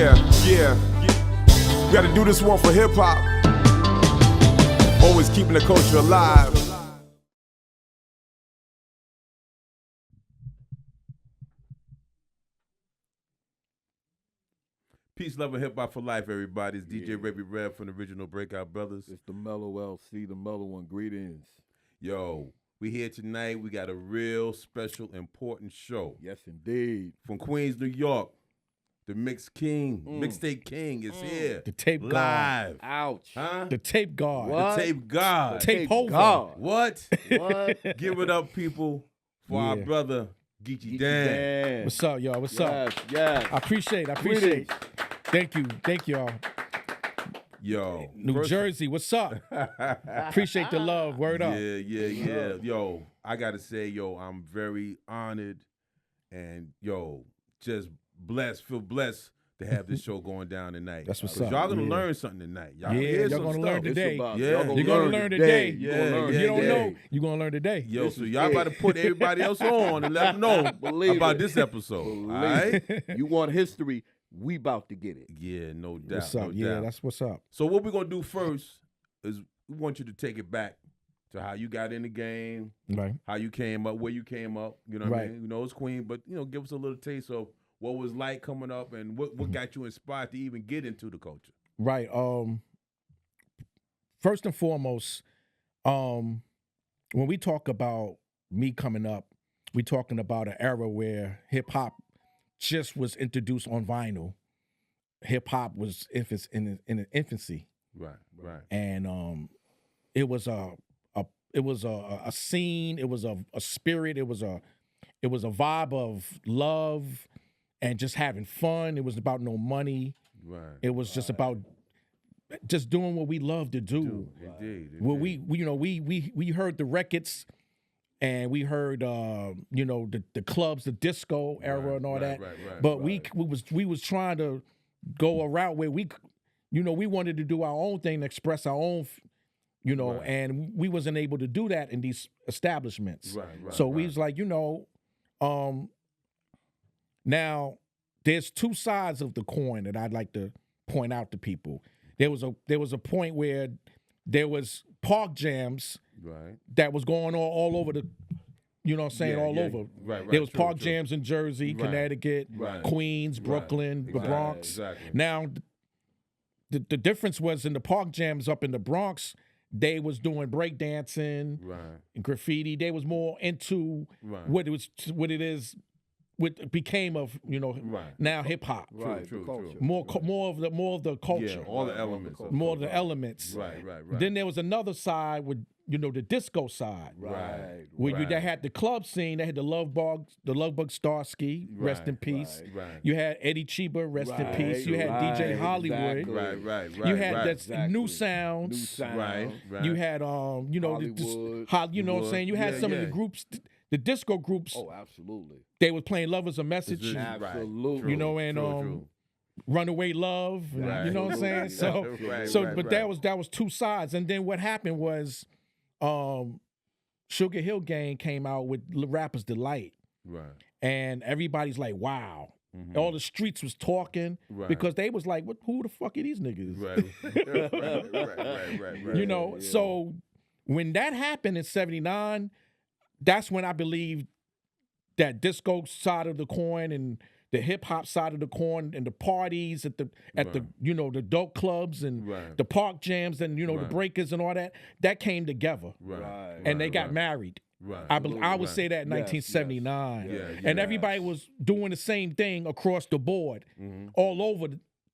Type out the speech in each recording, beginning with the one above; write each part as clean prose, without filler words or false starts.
Yeah. We gotta do this one for hip hop. Always keeping the culture alive. Peace, love, and hip hop for life, everybody. It's DJ Rebby Rev from the original Breakout Brothers. It's the Mellow LC, the Mellow One. Greetings. Yo, we here tonight. We got a real special, important show. Yes, indeed. From Queens, New York, the Mixtape King is here. The tape live. Ouch. Huh? The tape guard. What? The tape god. Tape holder. God. What? What? Give it up, people, for our brother, Geechie Dan. What's up, y'all? What's up? Yes. I appreciate it. Thank you, y'all. Yo. New Jersey, what's up? Appreciate the love. Word up. Yeah. Yo, I got to say, I'm very honored and, just feel blessed to have this show going down tonight. That's what's up. Y'all going to learn something tonight. Y'all y'all going to learn today. You're going to learn today. You don't know, you're going to learn today. Yo, so y'all about to put everybody else on and let them know about this episode. All right? You want history, we about to get it. Yeah, no doubt. What's up? That's what's up. So what we're going to do first is we want you to take it back to how you got in the game, Right. how you came up, where you came up. You know what I Right. mean? You know, it's Queen, but, give us a little taste of what was like coming up and what got you inspired to even get into the culture. Right. First and foremost, when we talk about me coming up, we talking about an era where hip hop just was introduced on vinyl. Hip hop was in an infancy. Right. And it was a scene, it was a spirit, it was a vibe of love and just having fun. It was about no money. Right. It was just about just doing what we love to do. Indeed. Well, we heard the records, and we heard the clubs, the disco era, and all that. Right. But we was trying to go a route where we wanted to do our own thing, express our own, and we wasn't able to do that in these establishments. Right. So we was like, now there's two sides of the coin that I'd like to point out to people. There was a point where there was park jams that was going on all over the, all over. Right. There was park jams in Jersey, Connecticut, Queens, Brooklyn, the Bronx. Exactly. Now, the difference was in the park jams up in the Bronx, they was doing breakdancing, graffiti. They was more into what it is. What became of now hip hop, True. more of the culture, all the elements, more of the elements. Right. Then there was another side with the disco side, where they had the club scene. They had the Love Bug Starsky, rest in peace. Right. You had Eddie Chiba, rest in peace. You had DJ Hollywood, Exactly. Right. You had New Sounds, Right. You had Hollywood. You know what I'm saying. You had some of the groups. The disco groups, oh, absolutely. They was playing "Love Is a Message," Absolutely. and "Runaway Love," you know what I'm saying. But that was two sides, and then what happened was, Sugar Hill Gang came out with Rapper's Delight, and everybody's like, "Wow." Mm-hmm. All the streets was talking because they was like, who the fuck are these niggas? Right. So when that happened in '79. That's when I believe that disco side of the coin and the hip hop side of the coin and the parties at the the dope clubs and the park jams and the breakers and all that came together. And they got married. I would say that in 1979. And everybody was doing the same thing across the board, all over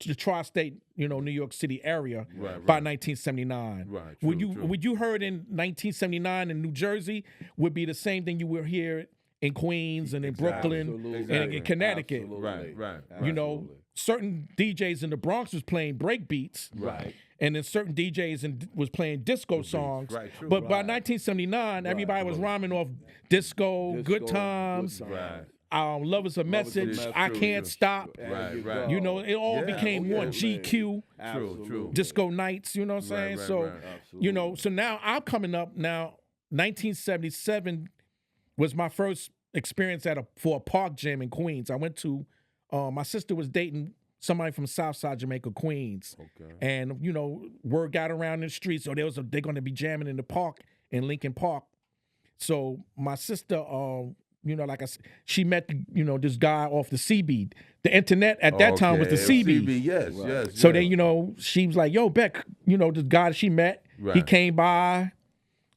the tri-state, New York City area by 1979. What you heard in 1979 in New Jersey would be the same thing you will hear in Queens and in Brooklyn and in Connecticut. Right. Certain DJs in the Bronx was playing break beats. And then certain DJs was playing disco songs. But by 1979, everybody was rhyming off disco, good times. Love Is a Message. I Can't Stop. It all became one. GQ. True. Disco Nights. You know what I'm saying? So now I'm coming up now. 1977 was my first experience for a park jam in Queens. I went to. My sister was dating somebody from Southside Jamaica, Queens. Okay. And, you know, word got around in the streets, so they're going to be jamming in the park, in Lincoln Park. So my sister, you know, like I said, she met, you know, this guy off the CB. The internet at that time was the CB. Yes, yes. So then, you know, she was like, yo, Beck, you know, this guy she met, he came by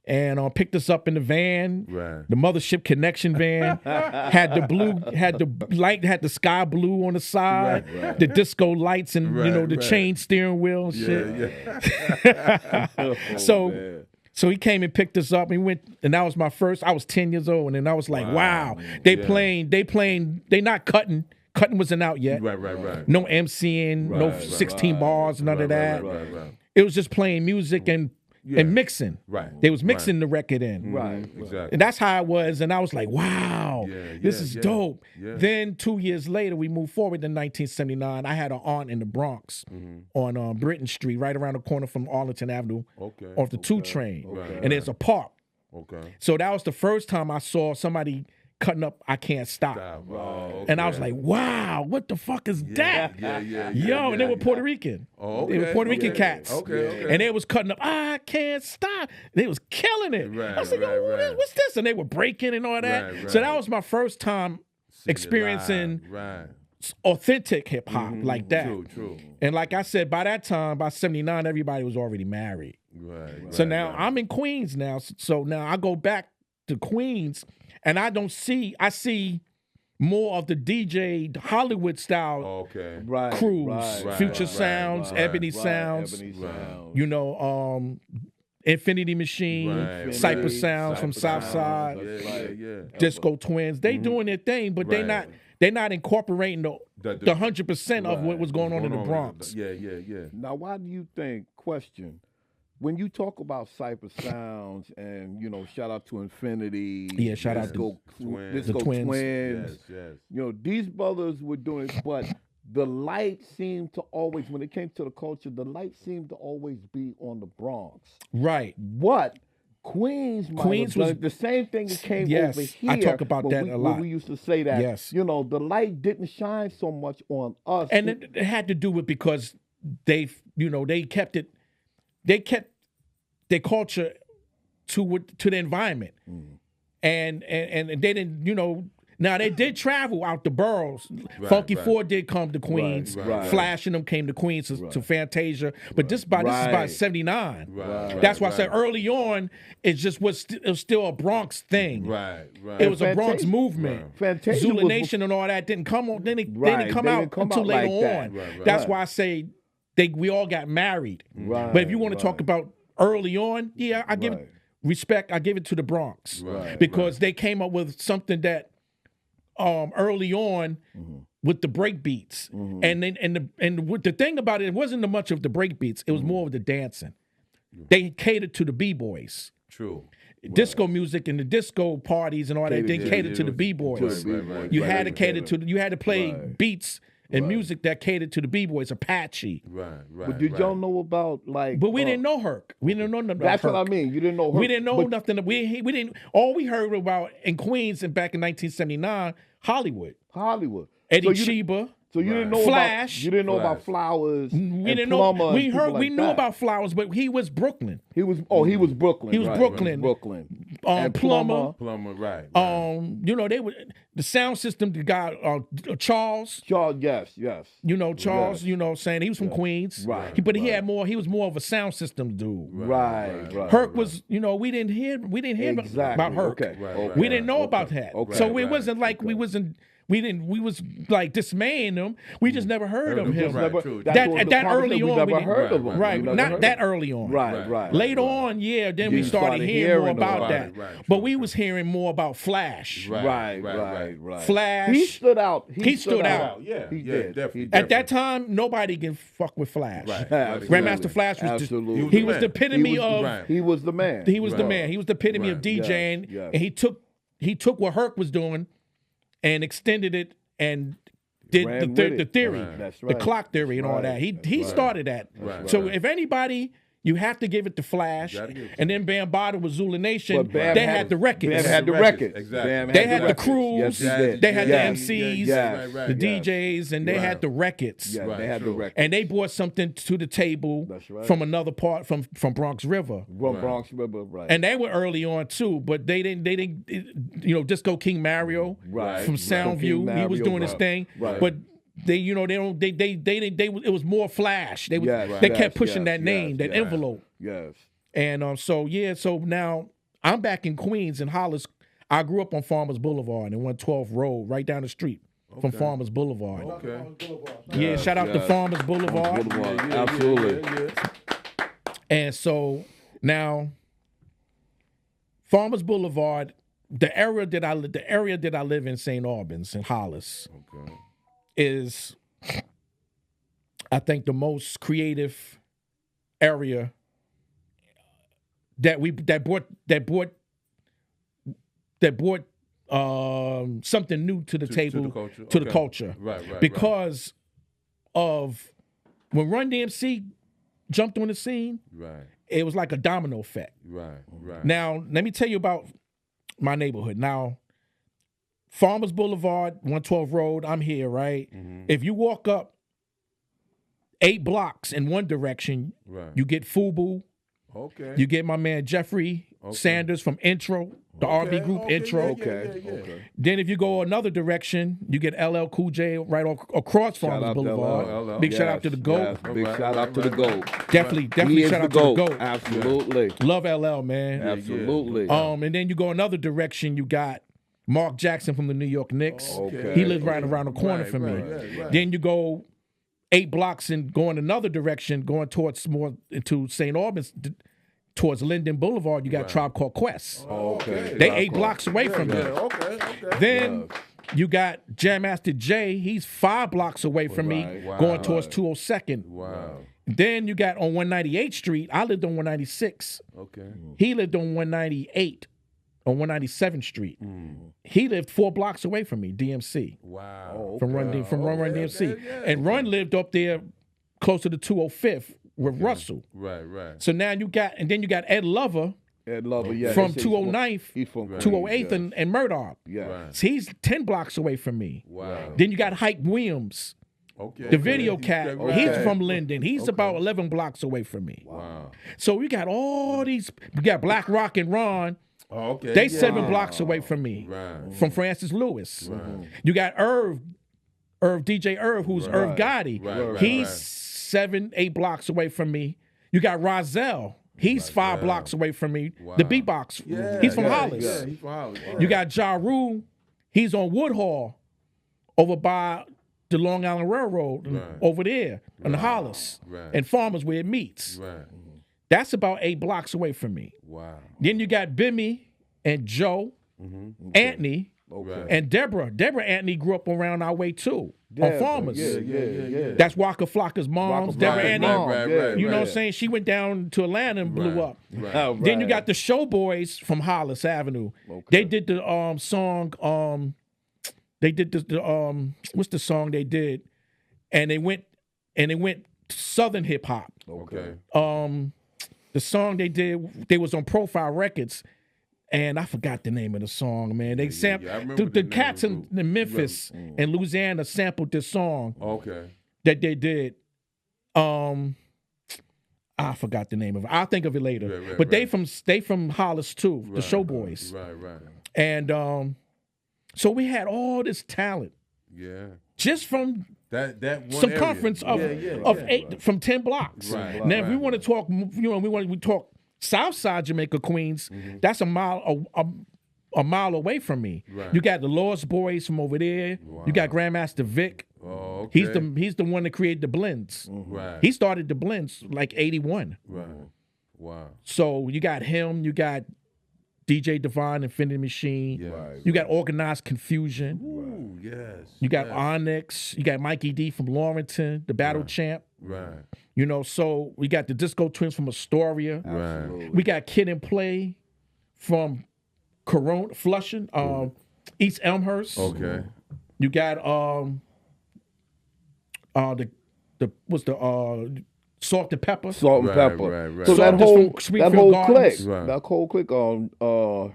and picked us up in the van, the Mothership Connection van, had the light, had the sky blue on the side, the disco lights and, you know, the chain steering wheel and shit. So he came and picked us up and we went, and that was my first, I was 10 years old. And then I was like, wow, they not cutting. Cutting wasn't out yet. Right. No MCing, no 16 bars, none of that. It was just playing music and mixing. They was mixing the record in. Exactly. And that's how it was. And I was like, wow, this is dope. Then 2 years later, we moved forward in 1979. I had an aunt in the Bronx on Britton Street, right around the corner from Arlington Avenue, off the 2 train. And there's a park. So that was the first time I saw somebody cutting up I Can't Stop. And I was like, wow, what the fuck is that? Yo, and they were Puerto Rican. They were Puerto Rican cats. And they was cutting up, I Can't Stop. And they was killing it. I was like, yo, what's this? And they were breaking and all that. So that was my first time experiencing authentic hip hop like that. True. And like I said, by that time, by 79, everybody was already married. So now I'm in Queens now. So now I go back to Queens and I see more of the DJ Hollywood style crews, Future Sounds, Ebony Sounds, you know, Infinity Machine, Cypress Sounds from Southside, Disco Twins. They doing their thing, but they're not incorporating the 100% of what was going on in the Bronx. Now, why do you think, when you talk about Cypress Sounds and, you know, shout out to Infinity, shout out to Disco Twins. You know, these brothers were doing it, but the light seemed to always, when it came to the culture, the light seemed to always be on the Bronx. Right. What? Queens was the same thing that came over here. I talk about that a lot. We used to say that, you know, the light didn't shine so much on us. And it had to do with because they kept their culture to the environment. And they didn't, you know, now they did travel out the boroughs. Funky Four did come to Queens. Flash and them came to Queens to Fantasia. But this is about 79. That's why I said early on, it was still a Bronx thing. It was a Bronx movement. Zulu Nation and all that didn't come on. They didn't come out until later on. That's why I say we all got married. But if you want to talk about early on, I give respect. I give it to the Bronx because they came up with something that early on with the break beats, and the thing about it wasn't much of the break beats. It was more of the dancing. They catered to the b-boys. Disco music and the disco parties and all that. They catered to the b-boys. You had to cater to. You had to play beats and music that catered to the b-boys, Apache. But did y'all know about But we didn't know Herc. We didn't know nothing about Herc. That's what I mean. You didn't know Herc. We didn't know nothing. We didn't. All we heard about in Queens and back in 1979, Hollywood. Eddie Sheba. So you didn't know Flash. You didn't know about Flowers. We didn't know. We knew about Flowers, but he was Brooklyn. He was Brooklyn. He was Brooklyn. Plumber. You know, they were the sound system. The guy Charles. Yes. You know Charles. You know, saying he was from Queens. But he had more. He was more of a sound system dude. Herc was. You know, we didn't hear about Herc. We didn't know about that. So it wasn't like we wasn't. We was like dismaying him. We just never heard of him. That early on, we never heard of him. Not that early on. Later on, then we started hearing more about that. But we was hearing more about Flash. Flash. He stood out. He stood out. Yeah, definitely. At that time, nobody can fuck with Flash. Grandmaster Flash was he was the epitome of. He was the man. He was the man. He was the epitome of DJing, and he took what Herc was doing and extended it and did the theory, the clock theory and all that. He started that. So if anybody You have to give it to Flash. And then Bambaataa with Zulu Nation, Bam they had the records. Bam had the records. Exactly. Bam They had the records. crews, Yes, he did. they had the Yes. MCs, Yes. the DJs, and they had the records. Yeah, they had the records. And they brought something to the table from another part, from Bronx River. Bronx River, right. And they were early on too, but they didn't you know, Disco King Mario from Soundview, he was doing his thing. But they, you know, it was more Flash. They kept pushing that name, that envelope. Yes. And so now I'm back in Queens in Hollis. I grew up on Farmers Boulevard and 112th Road, right down the street from Farmers Boulevard. Yeah, shout out to Farmers Boulevard. Absolutely. And so now Farmers Boulevard, the area that I live in, St. Albans in Hollis, is, I think, the most creative area that brought something new to the table, to the culture. Right. Because of when Run DMC jumped on the scene, it was like a domino effect. Right. Now, let me tell you about my neighborhood. Now, Farmers Boulevard, 112 Road, I'm here, right? If you walk up 8 blocks in one direction, you get FUBU. You get my man Jeffrey Sanders from Intro, the R&B group Intro. Then if you go another direction, you get LL Cool J right across Farmers Boulevard. Big shout out to the GOAT. Big shout out to the GOAT. Definitely shout out to the GOAT. Absolutely. Love LL, man. Absolutely. And then you go another direction, you got Mark Jackson from the New York Knicks. He lives right around the corner from me. Then you go 8 blocks and going another direction, going towards more into St. Albans, towards Linden Boulevard, you got Tribe Called Quest. They 8 blocks away from me. Then you got Jam Master Jay. He's 5 blocks away from me, going towards 202nd. Then you got on 198th Street. I lived on 196. He lived on 198 on 197th Street. He lived 4 blocks away from me, DMC. From Run DMC. And Run lived up there closer to 205th with Russell. So now you got Ed Lover. From 209th, 208th and Murdoch. So he's 10 blocks away from me. Then you got Hype Williams. The video cat, he's from Linden. He's about 11 blocks away from me. So we got all these, we got Black Rock and Ron. They 7 blocks away from me, from Francis Lewis. You got DJ Irv, who's Irv Gotti. He's 7, 8 blocks away from me. You got Rozelle. He's 5 blocks away from me. The beatbox. He's from Hollis. You got Ja Rule. He's on Woodhall, over by the Long Island Railroad, over there in the Hollis and Farmers where it meets. That's about 8 blocks away from me. Then you got Bimmy and Joe, Anthony, and Deborah. Deborah Anthony grew up around our way too, on Farmers. That's Waka Flocka's mom's. Deborah Anthony, you know what I'm saying? She went down to Atlanta and blew up. Then you got the Showboys from Hollis Avenue. They did the song, they did the what's the song they did? And they went Southern hip hop. The song they did, they was on Profile Records, and I forgot the name of the song, man. They sampled the cats in Memphis and Louisiana sampled this song. That they did. I forgot the name of it. I'll think of it later. But they from Hollis too, the Showboys. And so we had all this talent. Just from that one circumference of 8 from 10 blocks. Now, if we want to talk, we talk Southside Jamaica, Queens. That's a mile away from me. You got the Lost Boys from over there. You got Grandmaster Vic. He's the one that created the blends. He started the blends like 81. So you got him. You got DJ Divine, Infinity Machine. You got Organized Confusion. You got Onyx. You got Mikey D from Lawrenton, the Battle Champ. You know, so we got the Disco Twins from Astoria. We got Kid and Play from Corona, Flushing, East Elmhurst. You got Salt and Pepper. Salt and Pepper. Right. So Salt that is whole from Springfield Gardens. that whole clique on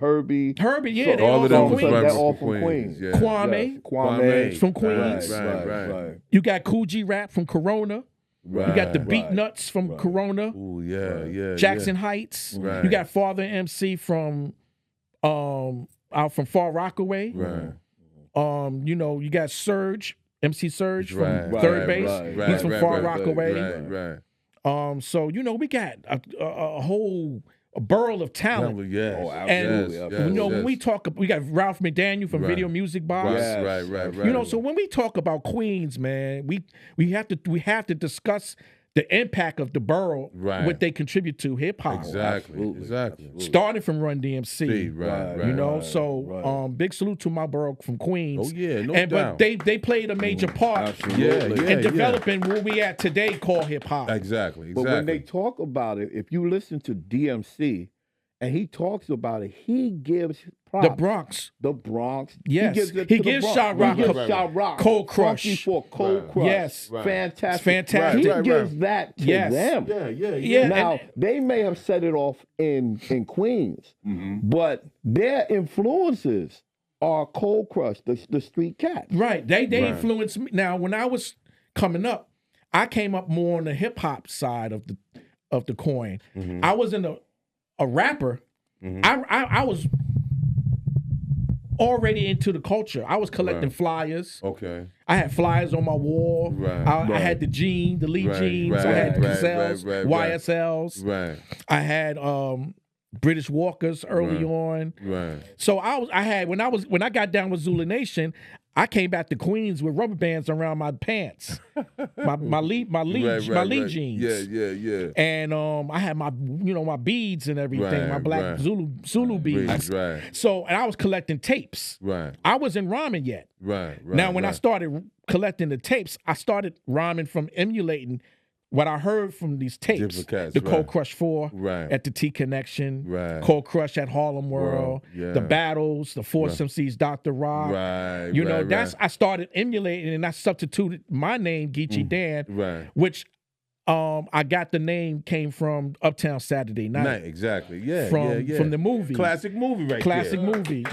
Herbie. Yeah, they all all of them from was Queens. They're all from Queens. Yeah. Kwame. Kwame from Queens. Right. You got Coogee Rap from Corona. Right. You got the Beat Nuts from Corona. Ooh, yeah. Jackson Heights. Right. You got Father MC from out from Far Rockaway. Right. You got Surge, MC Surge from Right. Third Base. He's from Far Rockaway. Right. So we got a whole barrel of talent. Yes. Oh, And absolutely. when we talk, we got Ralph McDaniel from Video Music Box. Right. So when we talk about Queens, man, we have to discuss the impact of the borough, what they contribute to hip hop. Exactly. Starting from Run DMC. Right. Big salute to my borough from Queens. Oh yeah, no But doubt. they played a major part in developing where we at today called hip hop. Exactly. But when they talk about it, if you listen to DMC and he talks about it, he gives props. The Bronx. Yes. He gives Shot Rock Cold Crush. For Cold Crush. Yes. Fantastic. He gives that to them. Yeah. Now, they may have set it off in Queens, but their influences are Cold Crush, the Street Cats. Right. They influenced me. Now, when I was coming up, I came up more on the hip hop side of the coin. I wasn't a rapper. I was already into the culture. I was collecting flyers. Okay. I had flyers on my wall. I had the Lee jeans. I had Gazelles, YSLs. Right. I had British Walkers early on. Right. So when I got down with Zulu Nation, I came back to Queens with rubber bands around my pants, my Lee jeans. Yeah. And I had my beads and everything, my black Zulu beads. Right. So, and I was collecting tapes. Right. I wasn't rhyming yet. Right. Now, when I started collecting the tapes, I started rhyming from emulating what I heard from these tapes. Cats, Cold Crush 4 at the T Connection, Cold Crush at Harlem World, the Battles, the Force MCs, Dr. Rock. I started emulating, and I substituted my name, Geechie Dan, which I got the name came from Uptown Saturday Night. Exactly. From the movie. Classic movie movie.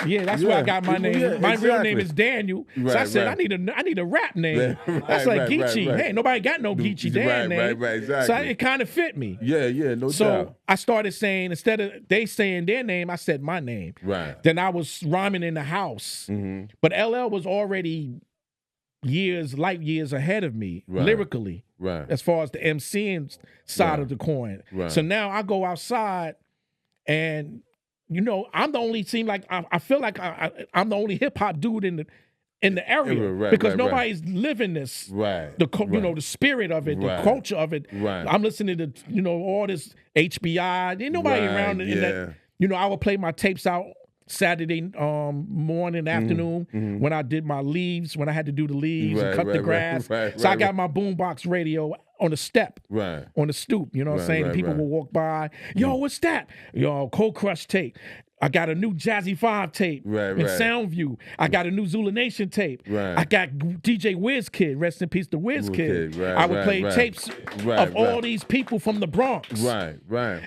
Yeah, that's where I got my name. Yeah, my real name is Daniel. So I said I need a rap name. That's like Geechie. Hey, nobody got no Geechie Dan name. Exactly. So it kind of fit me. No doubt. So I started saying, instead of they saying their name, I said my name. Right. Then I was rhyming in the house. But LL was already light years ahead of me lyrically, as far as the MCing side of the coin. So now I go outside, and I'm the only I feel like I'm the only hip hop dude in the area because nobody's living this. The spirit of it, the culture of it. I'm listening to all this HBI. Ain't nobody around in that. I would play my tapes out Saturday morning, afternoon, when I did my leaves, when I had to do the leaves and cut the grass. So I got my boombox radio on the step, on the stoop, what I'm saying? And people will walk by, yo, what's that? Yo, Cold Crush tape. I got a new Jazzy 5 tape in Soundview. I got a new Zulu Nation tape. I got DJ WizKid, rest in peace to WizKid. I would play tapes of all these people from the Bronx.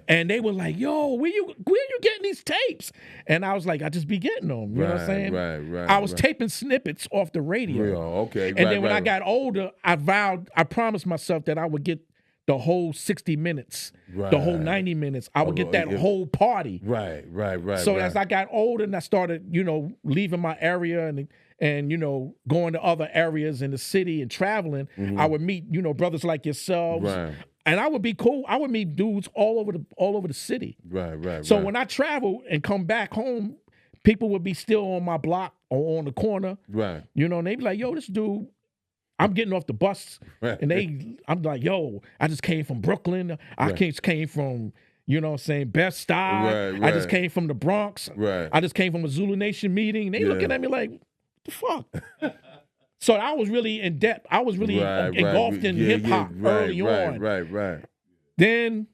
And they were like, yo, where you getting these tapes? And I was like, I just be getting them. You know what I'm saying? I was taping snippets off the radio. And then when I got older, I promised myself that I would get the whole 60 minutes, the whole 90 minutes. I would get that whole party. So as I got older and I started, leaving my area and going to other areas in the city and traveling, I would meet, brothers like yourselves. And I would be cool. I would meet dudes all over the city. So when I travel and come back home, people would be still on my block or on the corner. And they'd be like, yo, this dude, I'm getting off the bus, and I'm like, yo, I just came from Brooklyn. I just came from, Bed-Stuy. I just came from the Bronx. I just came from a Zulu Nation meeting. And they looking at me like, what the fuck? So I was really in depth. I was really engulfed in hip hop early on. Then,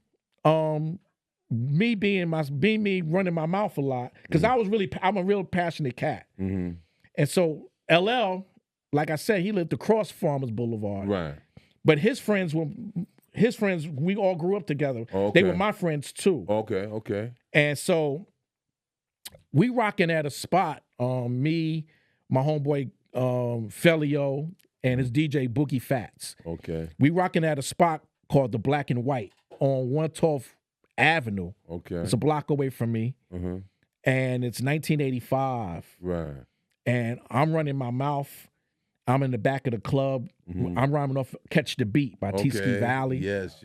me running my mouth a lot, because I'm a real passionate cat. And so LL, like I said, he lived across Farmers Boulevard. But his friends, we all grew up together. Okay. They were my friends too. Okay. And so we rocking at a spot, me, my homeboy Felio, and his DJ Boogie Fats. Okay. We rocking at a spot called the Black and White on 112th Avenue. Okay. It's a block away from me. Uh-huh. And it's 1985. Right. And I'm running my mouth. I'm in the back of the club. Mm-hmm. I'm rhyming off Catch the Beat by T-Ski Valley. Yes.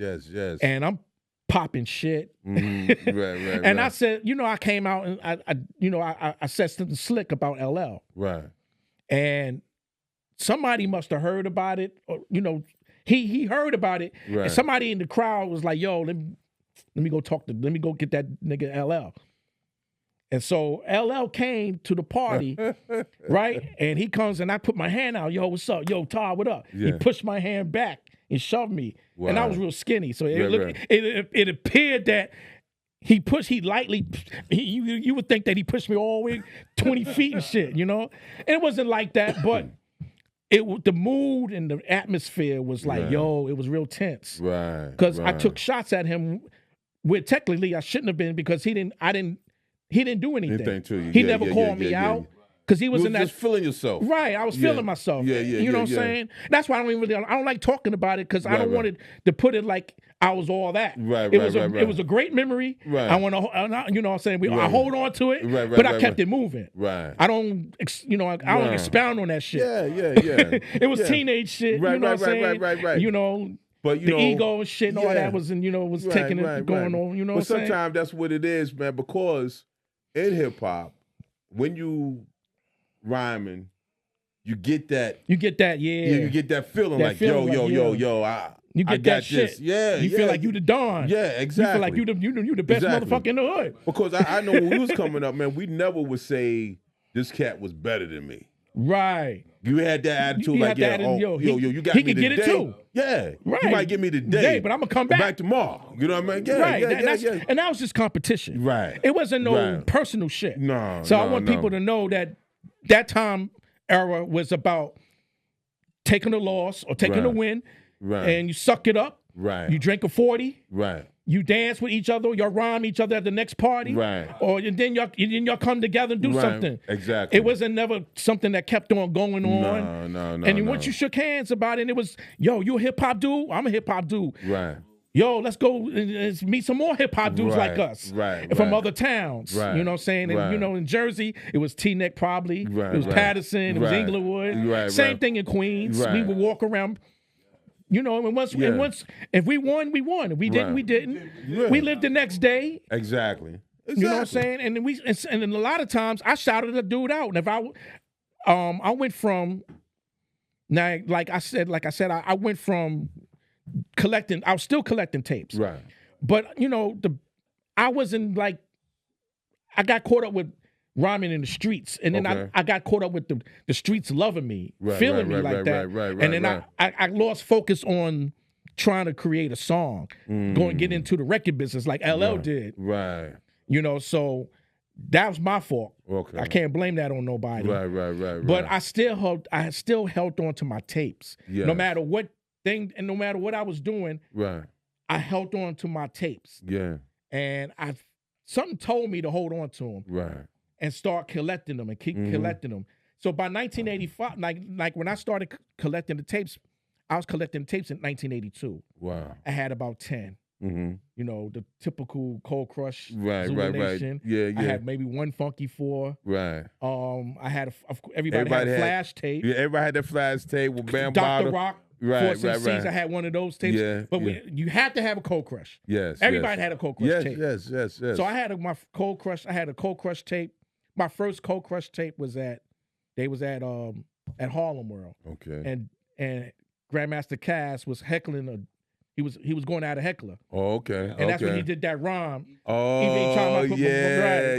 And I'm popping shit. Mm-hmm. Right. And I said, I came out and I said something slick about LL. Right. And somebody must have heard about it. Or, he heard about it. Right. And somebody in the crowd was like, yo, let me go get that nigga LL. And so LL came to the party, right? And he comes and I put my hand out. Yo, what's up? Yo, Todd, what up? Yeah. He pushed my hand back and shoved me. Wow. And I was real skinny. So Right. it appeared that you would think that he pushed me all the way 20 feet and shit, And it wasn't like that, but the mood and the atmosphere was like, Right. it was real tense. Right. Because I took shots at him where technically I shouldn't have been because he didn't do anything. Anything to you. He Yeah, never yeah, called yeah, me yeah, out because he was You in was that. just feeling yourself. Right, I was Yeah. feeling myself. Yeah, You know what I'm yeah. saying? That's why I don't like talking about it because I don't Right. want it to put it like I was all that. Right. It was a great memory. Right. I want to, you know what I'm saying? I Right. hold on to it, Right, but I right, kept right. it moving. Right. I don't, I don't expound on that shit. Yeah. It was Yeah. teenage shit. Right, you know what I'm saying? right. But The ego and shit and all that was, Right, taking it, right, going right. on. You know But what I'm saying? sometimes that's what it is, man, because in hip hop, when you rhyming, you get that. You get that, yeah. You get that feeling That like, feeling yo, like, I You get got that this. shit. Yeah, You yeah. feel like you the Don. Yeah, exactly. You feel like you the best Exactly. motherfucker in the hood. Because I know when we was coming up, man, we never would say this cat was better than me. Right. You had that attitude You like, had yeah, that attitude, you got he me could get it today. too. Yeah. Right. You might get me today. Yeah, but I'm gonna come back. tomorrow. You know what I mean? Yeah, Right. yeah. And that was just competition. Right. It wasn't no Right. personal shit. No. So I no, want no. people to know that time era was about taking a loss or taking a Right. win, Right. and you suck it up. Right. You drink a 40. Right. You dance with each other. Y'all rhyme each other at the next party. Right. And then y'all come together and do Right. something. Exactly. It wasn't never something that kept on going on. No. And once you shook hands about it, and it was, yo, you a hip hop dude? I'm a hip hop dude. Right. Yo, let's go and meet some more hip hop dudes Right, like us. right, From right. other towns. Right, You know what I'm saying? And right. in Jersey, it was T-Neck probably. Right, It was right. Patterson. It was Right. Inglewood. Right, Same right. thing in Queens. Right. We would walk around. And once if we won, we won. If we didn't, Right. we didn't. Yeah. We lived the next day. Exactly. You know what I'm saying? And then a lot of times I shouted a dude out. And if I went from now, like I said, I went from collecting. I was still collecting tapes, Right. but I wasn't like I got caught up with rhyming in the streets, and then Okay. I got caught up with the streets loving me, Right, feeling me right, like right, that, right, and then right. I lost focus on trying to create a song, go and get into the record business like LL did. Right. So that was my fault. Okay. I can't blame that on nobody. Right. But I still held on to my tapes. Yes. No matter what thing and no matter what I was doing, Right. I held on to my tapes. Yeah. And something told me to hold on to them Right. and start collecting them and keep collecting them. So by 1985, like when I started collecting the tapes, I was collecting tapes in 1982. Wow. I had about 10. Mm-hmm. The typical Cold Crush, Right. Zulu Nation. Yeah. I had maybe one Funky 4. Right. I had everybody had a flash tape. Yeah, everybody had that flash tape with Bam Dr. Rock, Right, Force MCs, right. I had one of those tapes. Yeah, But yeah. you had to have a Cold Crush. Yes. Everybody had a Cold Crush tape. Yes. So I had my Cold Crush. I had a Cold Crush tape. My first Cold Crush tape was at Harlem World. Okay. And Grandmaster Cass was heckling he was going at a heckler. Oh, okay. And that's when he did that rhyme. Oh, yeah.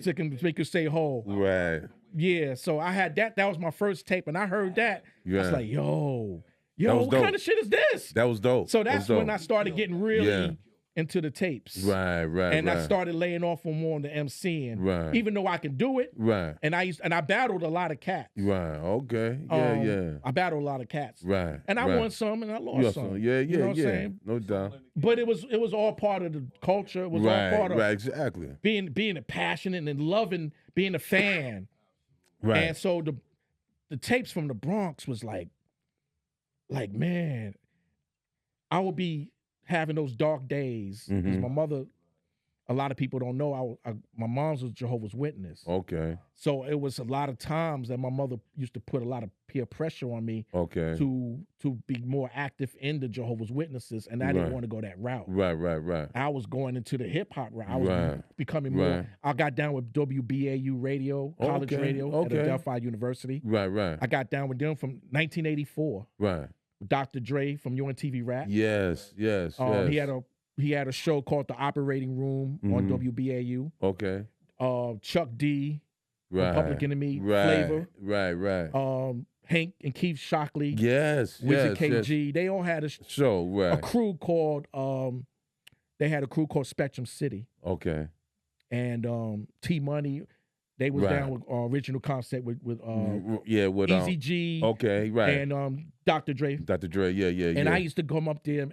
To make you stay whole. Right. Yeah. So I had that. That was my first tape, and I heard that. I Yeah. was like, yo, That was what dope. kind of shit is this? That was dope. So that's when I started getting really into the tapes. Right. And I started laying off on more on the MCing. Right. Even though I can do it. Right. And I battled a lot of cats. Right. Okay. Yeah. I battled a lot of cats. Right. And I won some and I lost some. Yeah. You know what I'm saying? No doubt. But it was all part of the culture. It was all part of exactly. being passionate and loving being a fan. Right. And so the tapes from the Bronx was like man, I would be having those dark days because my mother, a lot of people don't know, my mom's was Jehovah's Witness. Okay. So it was a lot of times that my mother used to put a lot of peer pressure on me. Okay. To be more active in the Jehovah's Witnesses, and I didn't want to go that route. Right. I was going into the hip hop route. I was becoming more. I got down with WBAU radio, college radio at Adelphi University. Right. I got down with them from 1984. Right. Dr. Dre from UNTV Rap. Yes. He had a show called The Operating Room on WBAU. Okay. Chuck D, right. Public Enemy, Flavor. Right. Hank and Keith Shockley. Yes. Wizard KG. They all had a show. A crew called they had a crew called Spectrum City. Okay. And T Money. They was down with original concept with Easy G. Okay, right. And Dr. Dre. Yeah. And I used to come up there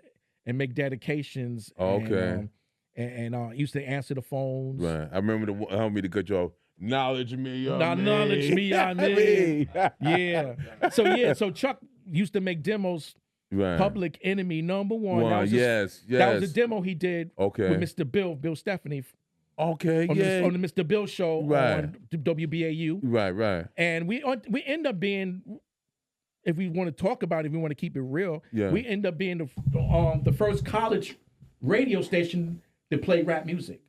and make dedications. Okay. And used to answer the phones. Right. I remember the homie to cut you off. Knowledge me, your knowledge me, your name. Yeah. So Chuck used to make demos. Right. Public Enemy #1. That was yes. That was a demo he did with Mr. Bill Stephanie. Okay, on the Mr. Bill show on WBAU. Right. And we end up being, if we want to talk about it, if we want to keep it real, we end up being the first college radio station that played rap music.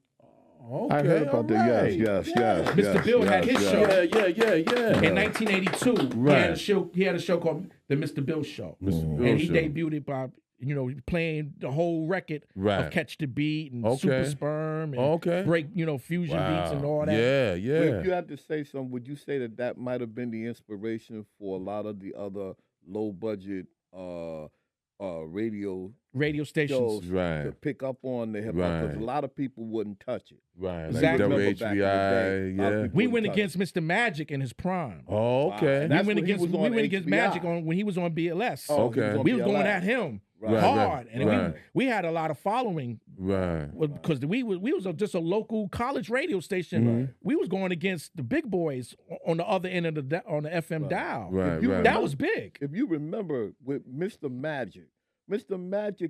Okay, I heard about that. Yes. Mr. Bill had his show. Yeah. In 1982, right. He had a show called the Mr. Bill Show, and he debuted it by playing the whole record of Catch the Beat and Super Sperm and break fusion beats and all that. Yeah. But if you had to say something, would you say that might have been the inspiration for a lot of the other low budget radio stations to pick up on the hip hop, because a lot of people wouldn't touch it. Right. Exactly. Like WHBI, we went against Mr. Magic in his prime. Oh, okay. We went against Magic when he was on BLS. Okay. We was going at him hard, and we had a lot of following. Right. Because we was just a local college radio station. We was going against the big boys on the other end of the FM dial. Right. That was big. If you remember with Mr. Magic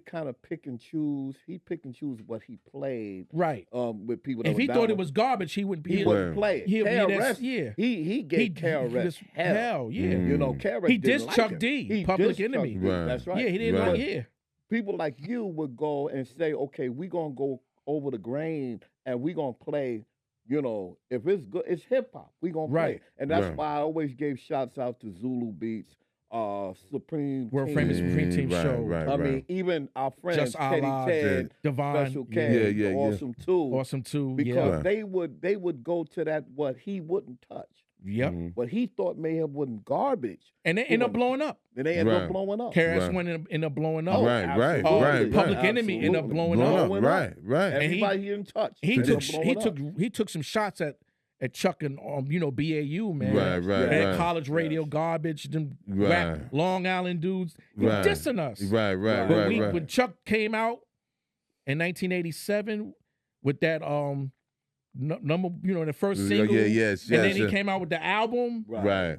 kind of pick and choose. He pick and choose what he played. Right. With people. If he thought it was garbage, he wouldn't play it. He gave KRS hell. Yeah. KRS. He dissed Chuck D. Public Enemy. That's right. Yeah, he didn't like it. People like you would go and say, okay, we're gonna go over the grain and we're gonna play. If it's good, it's hip hop. We're gonna play. And that's why I always gave shouts out to Zulu Beats. Supreme World Famous Supreme Team show. I mean, even our friends Just Teddy Ted, Divine, Special K, Awesome Too, because they would go to that what he wouldn't touch. Yep. What he thought may have been garbage, and they end up blowing up. And they end up blowing up. KRS end up blowing up. Right. Public Enemy end up blowing up. Right. Everybody he didn't touch. He took some shots at Chuck and BAU, man. Right. College radio garbage, them rap Long Island dudes, dissing us. Right. When Chuck came out in 1987 with that number, the first single, yes, and then he came out with the album, right.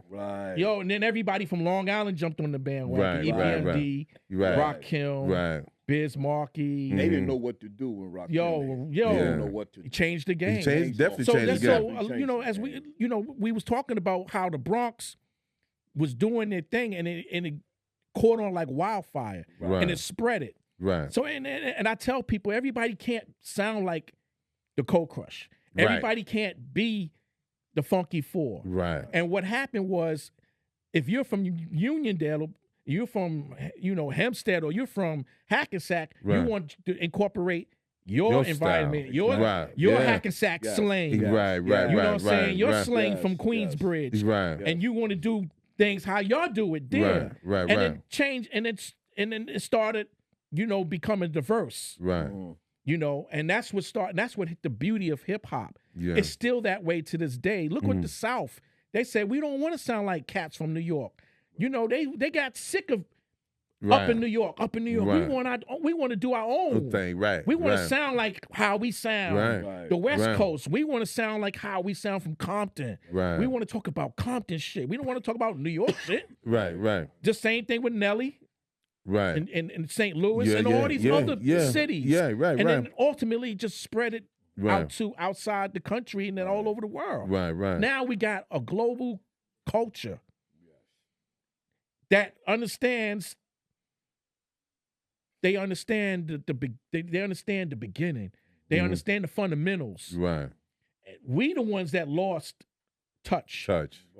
Yo, and then everybody from Long Island jumped on the bandwagon. EPMD, Rakim, Biz Markie. They didn't know what to do when Rakim. They didn't know what to do. He changed the game. Definitely changed the game. So as we was talking about how the Bronx was doing their thing, and it caught on like wildfire, and it spread it. Right. So and I tell people, everybody can't sound like the Cold Crush. Everybody can't be the Funky Four. Right. And what happened was, if you're from Uniondale, you're from Hempstead, or you're from Hackensack, you want to incorporate your environment, style. your Hackensack slang. Right. You know what I'm saying? Your slang from Queensbridge. Right. And you want to do things how y'all do it there. Right. And it changed, and then it started, becoming diverse. Right. You know, and that's what the beauty of hip hop. Yeah. It's still that way to this day. Look what the South, they said, we don't want to sound like cats from New York. You know, they got sick of up in New York. Right. We want to do our own thing, right? We want to right. sound like how we sound. Right. The West Right. Coast, we want to sound like how we sound from Compton. Right. We want to talk about Compton shit. We don't want to talk about New York shit. Right. The same thing with Nelly. Right. In St. Louis and all these other cities. Yeah, right, and right. then ultimately just spread it out to outside the country and then all over the world. Right. Now we got a global culture that understands. They understand they understand the beginning. They understand the fundamentals. Right. We the ones that lost touch.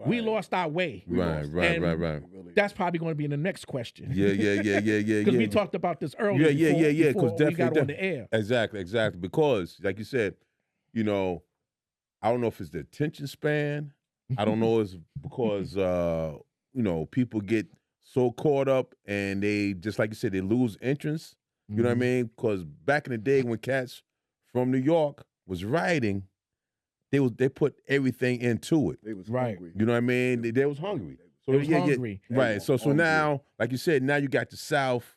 We lost our way. Right. That's probably going to be in the next question. Yeah. Because we talked about this earlier. Yeah. Before Because we got on the air. Exactly. Because, like you said, you know, I don't know if it's the attention span. I don't know if it's because you know, people get so caught up and they, just like you said, they lose interest. You know what I mean? Because back in the day when cats from New York was writing, they put everything into it. They was Right. hungry. You know what I mean? They was hungry. So They was hungry. right. So now, like you said, now you got the South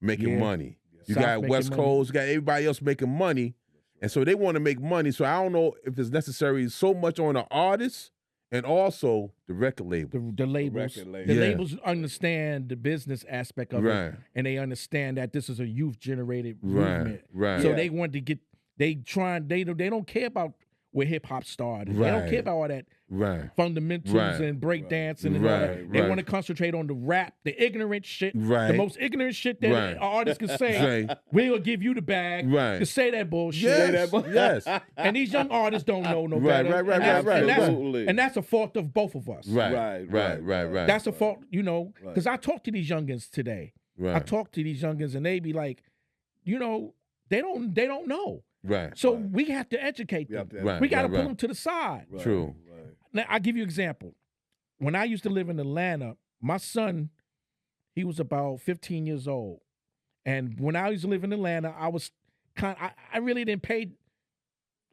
making money. You South got making West money. Coast, you got everybody else making money. And so they want to make money. So I don't know if it's necessary so much on the artists and also the record label. The labels. record label. The Yeah. labels understand the business aspect of Right. it. And they understand that this is a youth generated Right. movement. Right. So Yeah. they want to get they don't care about where hip hop started. They don't Right. care about all that Right. fundamentals Right. and breakdancing and all that. Right. They Right. want to concentrate on the rap, the ignorant shit, Right. the most ignorant shit that Right. an artist can say. We'll give you the bag Right. to say that bullshit. Yes. And these young artists don't know no Right, better. right, And that's- right, and that's- Absolutely. And that's a fault of both of us. Right. That's a fault, you know, Right. because I talk to these youngins today. Right. I talk to these youngins and they be like, you know, they don't know. Right. So we have to educate We them. have to Right. We got to pull right. them to the side. Right, True. right. Now, I'll give you an example. When I used to live in Atlanta, my son, he was about 15 years old. And when I used to live in Atlanta, I was I really didn't pay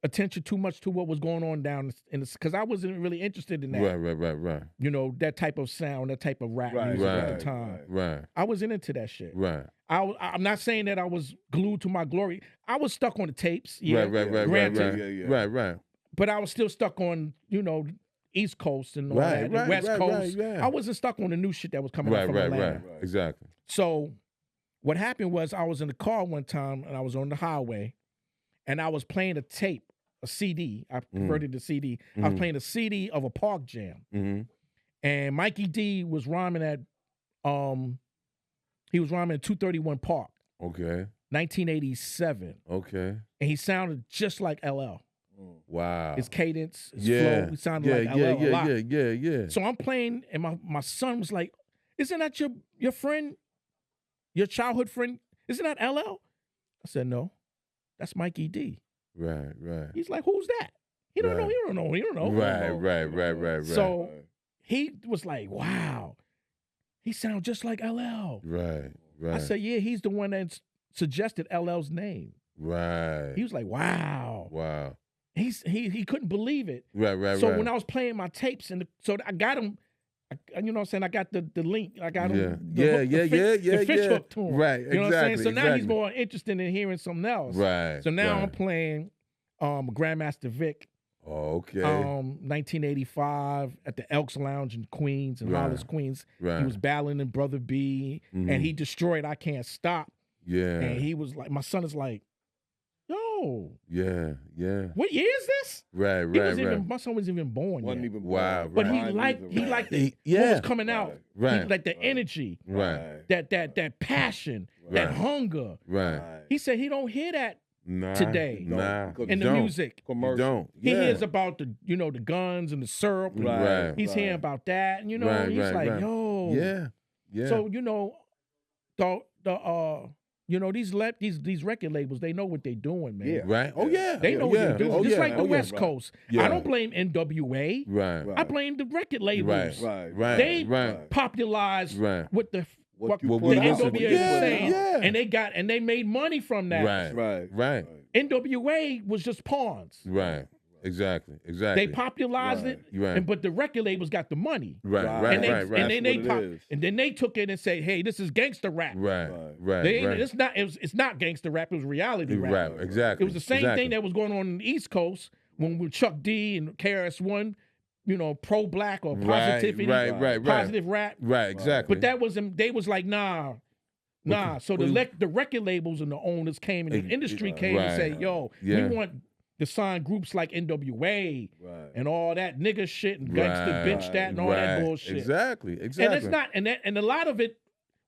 attention too much to what was going on down in the, because I wasn't really interested in that. Right. You know, that type of sound, that type of rap Right, music at right, the time. Right. I wasn't into that shit. Right. I'm not saying that I was glued to my glory. I was stuck on the tapes. Yeah, granted, Right. but I was still stuck on, you know, East Coast and all that, and West Coast. I wasn't stuck on the new shit that was coming out from Atlanta. Right. Exactly. So what happened was I was in the car one time and I was on the highway and I was playing a tape, a CD. I converted to CD. I was playing a CD of a Park Jam. Mm-hmm. And Mikey D was rhyming at he was rhyming at 231 Park, Okay. 1987. Okay. And he sounded just like LL. Wow. His cadence, his flow, he sounded like LL a lot. Yeah. So I'm playing, and my son was like, "Isn't that your friend, your childhood friend? Isn't that LL?" I said, "No, that's Mikey D." Right. He's like, "Who's that?" He don't know. He don't know. Right. So he was like, "Wow, he sounds just like LL." Right. I said, "Yeah, he's the one that suggested LL's name." Right. He was like, "Wow." Wow. He couldn't believe it. Right. So when I was playing my tapes, so I got him, you know what I'm saying? I got the link. I got him. The fish hook to him. Right. You know what I'm saying? So now he's exactly. more interested in hearing something else. Right. So now right. I'm playing Grandmaster Vic, Oh, okay. 1985 at the Elks Lounge in Queens, in Hollis, Queens. Right. He was battling in Brother B, and he destroyed I Can't Stop. Yeah. And he was like, my son is like, yo, Yeah. what year is this? Right. My son wasn't even born Wasn't yet. even Wow, born. But Mine he either, liked right. what was coming out. Right. He liked the energy, Right. that passion, that Right. hunger. Right. He said he don't hear that Nah. today Nah. Because in the don't. music. You Commercial. don't. He Yeah. hears about the guns and the syrup. and Right. He's hearing about that, and Right, he's right, like, right. yo. Yeah. So these record labels, they know what they're doing, man. Yeah. Right. Oh yeah. They know what they're doing. Oh, Just yeah. like the Oh, yeah. West Coast. Yeah. I don't blame NWA. Right. Right. I blame the record labels. Right. They Right. popularized Right. what the What you What put we the out. listen NWA to. was saying, Yeah. and they made money from that. Right. Right. Right. NWA was just pawns. Right. Exactly. They popularized it, Right. but the record labels got the money. Right. Right. And then they took it and said, "Hey, this is gangster rap." Right. It's not gangster rap. It was reality rap. Right. Exactly. It was the same thing that was going on in the East Coast when with Chuck D and KRS-One, pro-black or positivity, positive rap. Right. Exactly. But that wasn't. They was like, nah. So the record labels and the owners came and the industry came and said, "Yo, we want to sign groups like NWA and all that nigga shit and gangster bitch that and all that bullshit." Exactly. And it's not, and a lot of it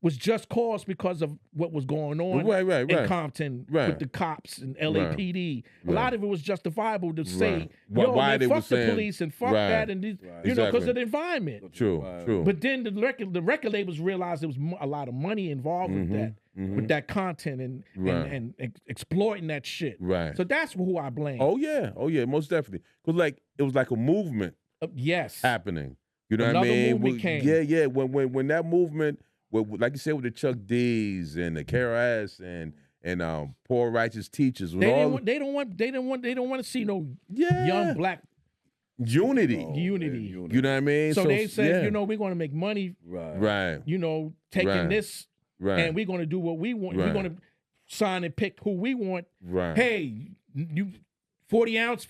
was just caused because of what was going on in Compton with the cops and LAPD. A lot of it was justifiable to say, yo, why they fuck the saying, police and fuck that, and these, because of the environment. True. But then the record labels realized there was a lot of money involved with that content and exploiting that shit. Right. So that's who I blame. Oh yeah, most definitely. Because it was like a movement. Yes. Happening. You know Another what I mean? movement came. Yeah. When that movement, like you said, with the Chuck D's and the KRS and Poor Righteous Teachers, they don't want to see no young black unity. You know what I mean? So they said, we're going to make money. Right. Taking this, and we're going to do what we want. We're going to sign and pick who we want. Right. Hey, you 40 ounce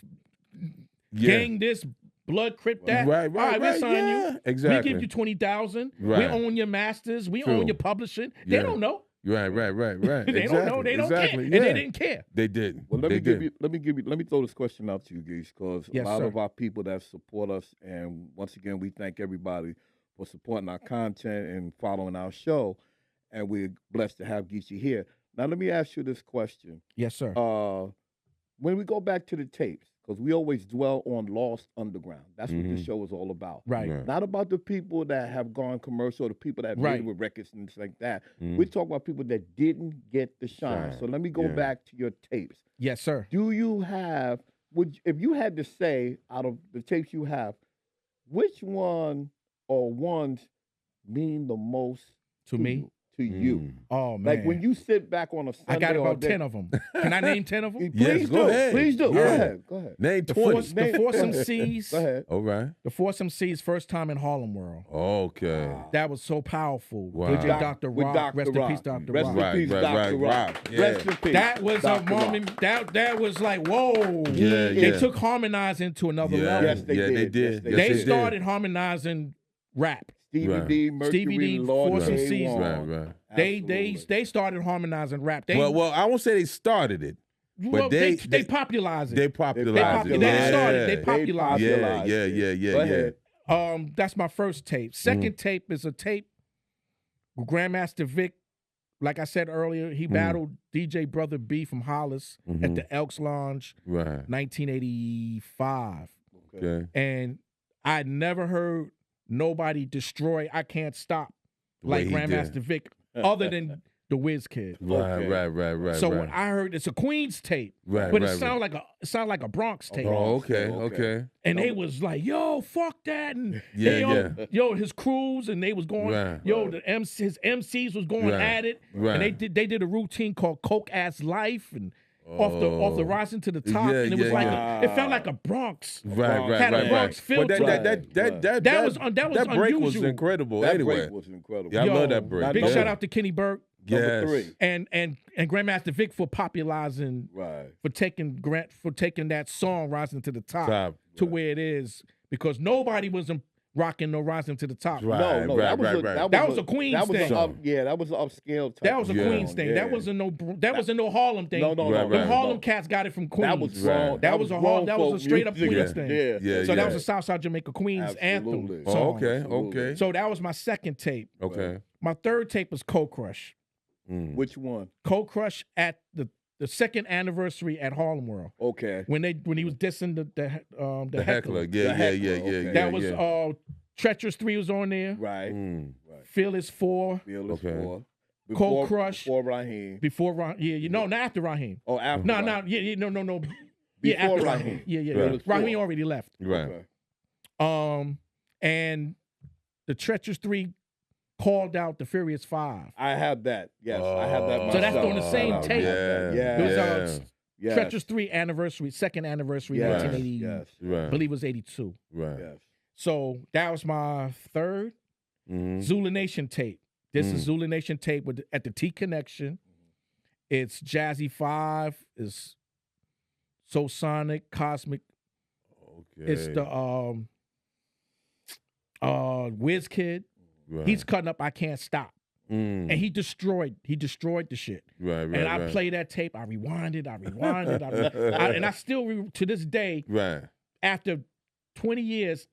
gang this. Blood Crip that. Right. All right, we'll sign you. Exactly. We give you 20,000. Right. We own your masters. We own your publishing. They don't know. Right. They don't know. They don't care. And they didn't care. They didn't. Well, let me throw this question out to you, Geech, because a lot of our people that support us, and once again, we thank everybody for supporting our content and following our show, and we're blessed to have Geechie here. Now, let me ask you this question. Yes, sir. When we go back to the tapes, because we always dwell on Lost Underground. That's what this show is all about. Right. Not about the people that have gone commercial, the people that made it with records and things like that. We're talking about people that didn't get the shine. So let me go back to your tapes. Yes, sir. Do you have, if you had to say out of the tapes you have, which one or ones mean the most to me? To you. Oh, man. Like when you sit back on a Sunday. I got about 10 of them. Can I name 10 of them? Please do. Ahead. Please do. Yeah. Go ahead. Name 20. The Foursome C's. Go ahead. All right. The Foursome C's first time in Harlem World. Okay. That was so powerful. Wow. DJ Dr. Rock. Rest in peace, Dr. Rock. Rest in peace, Dr. Rock. Yeah. Rest in peace. That was a moment. That was like, whoa. Yeah. They took harmonizing to another level. Yes, they did. Yes, They started harmonizing rap. Stevie D, Mercury, Lord Foursome K. C's. Right. They started harmonizing rap. Well, I won't say they started it, but they popularized it. They popularized it. They didn't start it. They popularized it. Go ahead. That's my first tape. Second tape is a tape with Grandmaster Vic. Like I said earlier, he battled DJ Brother B from Hollis at the Elks Lounge, 1985. Okay. And I never heard nobody destroy I Can't Stop like Grandmaster Vic, other than the Wiz Kid. Right. So when I heard it's a Queens tape, but it sounded like a Bronx tape. Oh, okay. And they was like, yo, fuck that, and yo, his crews, and they was going, his MCs was going at it, and they did a routine called Coke Ass Life, and off the rising to the top, and it was it felt like a Bronx, had a Bronx feel to it. That was break unusual. was incredible. That anyway, break was incredible. Yeah, I love that break. Big shout out to Kenny Burke. Number 3. And Grandmaster Vic for popularizing, for taking that song Rising to the Top to where it is, because nobody was rocking no Rising to the Top. That was a Queens thing. That was an upscale type. That was a Queens thing. That wasn't no Harlem thing. No. The Harlem cats got it from Queens. That was wrong. That was a straight up Queens thing. Yeah. So that was a Southside Jamaica Queens anthem song. Okay. So that was my second tape. Okay. My third tape was Cold Crush. Which one? Cold Crush at the second anniversary at Harlem World. Okay. When he was dissing the heckler. Yeah. That was Treacherous 3 was on there. Right. Fearless 4. Fearless 4. Cold Crush. Before Raheem. Not after Raheem. Oh, after. No. Before After Raheem. Yeah. Raheem already left. Right. Okay. And the Treacherous 3 called out the Furious 5. I have that. Yes, I have that myself. So that's on the same tape. Yeah. It was Treacherous 3 anniversary, second anniversary, 1980. Yes. Right. I believe it was 82. Right. Yes. So that was my third Zulu Nation tape. This is Zulu Nation tape at the T Connection. It's Jazzy 5. It's So Sonic, Cosmic. Okay. It's the Wiz Kid. Right. He's cutting up I Can't Stop. Mm. And he destroyed the shit. Right. And I play that tape, I rewind it, and I still, to this day, Right. after 20 years,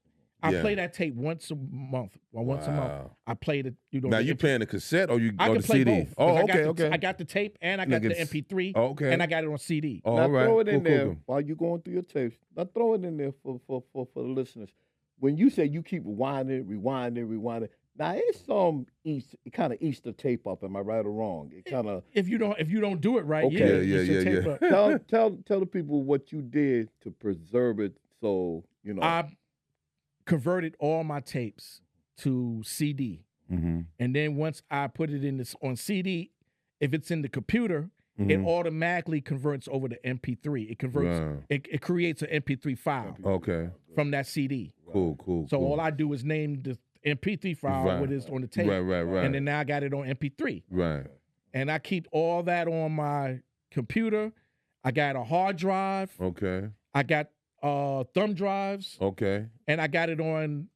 I play that tape once a month. Or once a month. I played it. Now you playing the cassette or you I or can the play CD? both. Oh, I okay. I got the tape and I got the MP3. Oh, okay. And I got it on CD. Oh, Now all right. throw it in Cool, there cool. while you're going through your tapes. Now throw it in there for the listeners. When you say you keep rewinding, now it's some kind of Easter tape up. Am I right or wrong? It kind of If you don't do it right, Okay. Yeah, it's a tape up. tell the people what you did to preserve it. So you know. I converted all my tapes to CD. Mm-hmm. And then once I put it on CD, if it's in the computer, it automatically converts over to MP3. It converts. Wow. It creates an MP3 file Okay. from that CD. Cool. So all I do is name the MP3 file what is on the tape, Right. and then now I got it on MP3. Right. And I keep all that on my computer. I got a hard drive. Okay. I got thumb drives, Okay. and I got it on,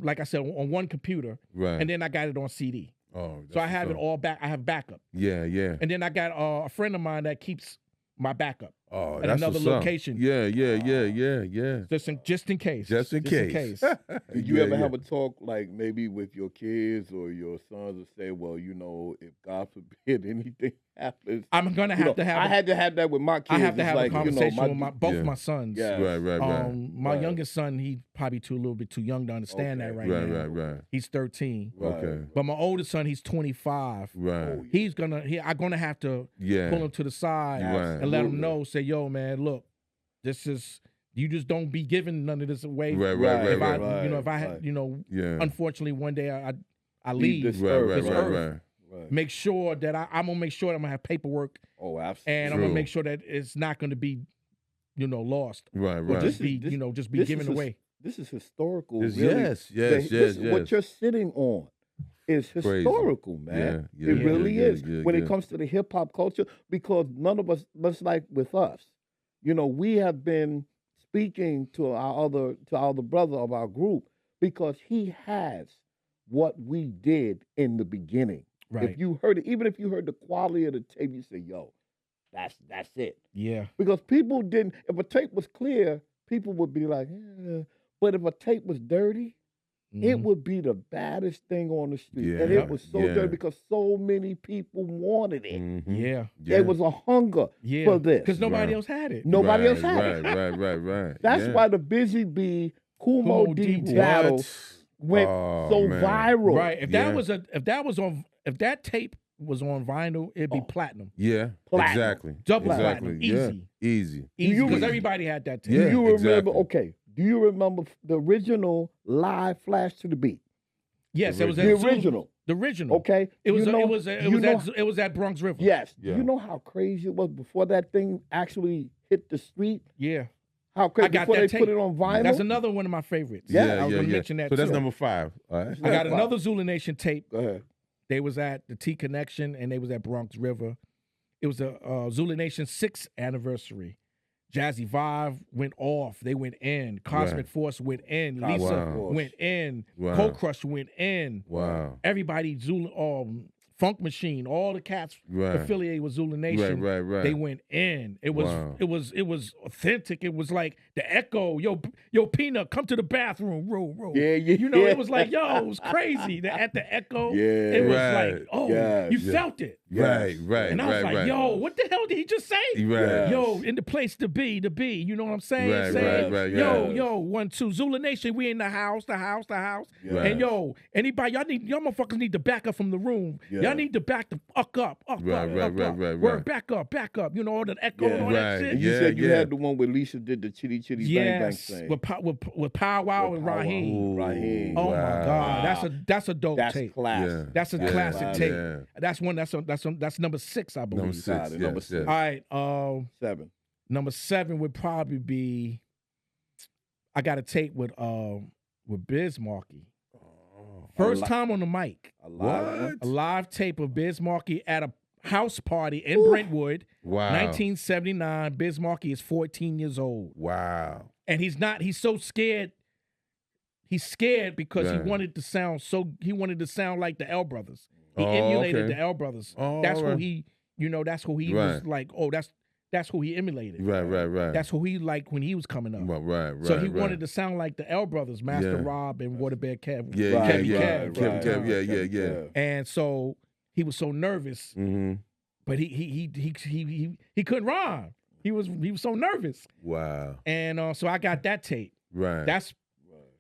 like I said, on one computer, Right. and then I got it on CD. Oh. So I have it all back. I have backup. Yeah. And then I got a friend of mine that keeps my backup Oh, at that's another what's up. location. Yeah. Just in case. Just in case. Did you Yeah, ever yeah. have a talk like maybe with your kids or your sons and say, well, you know, if God forbid anything happens, I'm gonna you know, have to have. I had to have that with my kids. I have to It's have like, a conversation you know, with both Yeah. my sons. Yeah. Right. My Right. youngest son, he's probably a little bit too young to understand that right now. Right. He's 13. Right. Okay. But my oldest son, he's 25. Right. I'm gonna have to Yeah. pull him to the side Right. and let him know. Say, yo, man, look, you just don't be giving none of this away. Right. If I, right, if I had, right. Yeah. unfortunately one day I Leave leave this Right. earth. this earth. Right. Make sure that I'm gonna make sure that I'm gonna have paperwork, Oh, absolutely. and I'm gonna True. make sure that it's not gonna be, lost. Right. Or Right. just This be, is- just be this given is away. This is historical. Yes, really. yes. What you're sitting on is Crazy. historical, man. Yeah, It really yeah, is. yeah, When yeah. it comes to the hip hop culture, because none of us, much like with us, we have been speaking to our other brother of our group because he has what we did in the beginning. Right. If you heard it, even if you heard the quality of the tape, you say, "Yo, that's it." Yeah. Because people didn't. If a tape was clear, people would be like, but if a tape was dirty, it Mhm. would be the baddest thing on the street. And Yeah, it was so yeah. dirty because so many people wanted it. Mhm. Yeah. There was a hunger Yeah. for this. Because nobody Right. else had it. Nobody else had it. Right. That's Yeah. why the Busy Bee Kumo Kumo D D battle What? went Oh, so man. viral. Right. If Yeah. if that tape was on vinyl, it'd be platinum. Yeah. Platinum. Exactly. Double exactly. platinum. Yeah. Easy. Easy. Easy. you Because re- everybody had that tape. Do Yeah, you remember? exactly. Okay. Do you remember the original live Flash to the Beat? Yes, it was The at Zulu- original. The original. Okay. It was You know- it was at Bronx River. Yes. Yeah. You know how crazy it was before that thing actually hit the street? Yeah. How crazy I got before that they put tape. it on vinyl? That's another one of my favorites. Yeah, I was gonna mention that So that's too. number 5. All right. I got Wow. another Zulu Nation tape. Go ahead. They was at the T Connection and they was at Bronx River. It was a Zulu Nation 6th anniversary. Jazzy Vibe went off. They went in. Cosmic Right. Force went in. Cosmic Lisa Wow. went in. Wow. Cold Crush went in. Wow. Everybody, Zulu, Funk Machine, all the cats Right. affiliated with Zulu Nation. Right. They went in. It was Wow. it was authentic. It was like the echo. Yo, Peanut, come to the bathroom. Room. Yeah. It was like, yo, it was crazy. At the echo, Yeah. it was Right. like, oh, Yes. you Yeah. felt it. Right. And I was like, yo, what the hell did he just say? Right. Yo, in the place to be, you know what I'm saying? Right, Saying, right, yo, yeah. 1, 2, Zulu Nation, we in the house. Yeah. And yo, anybody, y'all motherfuckers need to back up from the room. Yes. Y'all need to back the fuck up. Word, back up. You know, all the echo and all that shit. And you said you had the one where Lisa did the chitty chitty bang bang thing. With Pow Wow and Raheem. Raheem. Oh my God, that's a dope tape. Classic. That's a classic tape. Yeah. That's number 6, I believe. Number six. All right, 7. number 7 would probably be. I got a tape with Biz Markie. First time on the mic. What? A live tape of Biz Markie at a house party in Brentwood. Wow. 1979. Biz Markie is 14 years old. Wow. And he's so scared. He's scared because he wanted to sound like the L Brothers. He emulated the L Brothers. That's who he, that's who he was like, that's who he emulated. Right. That's who he liked when he was coming up. Right. So he wanted to sound like the L Brothers, Master Rob and Waterbear Kev. Yeah. And so he was so nervous, but he couldn't rhyme. He was so nervous. Wow. And so I got that tape. Right. That's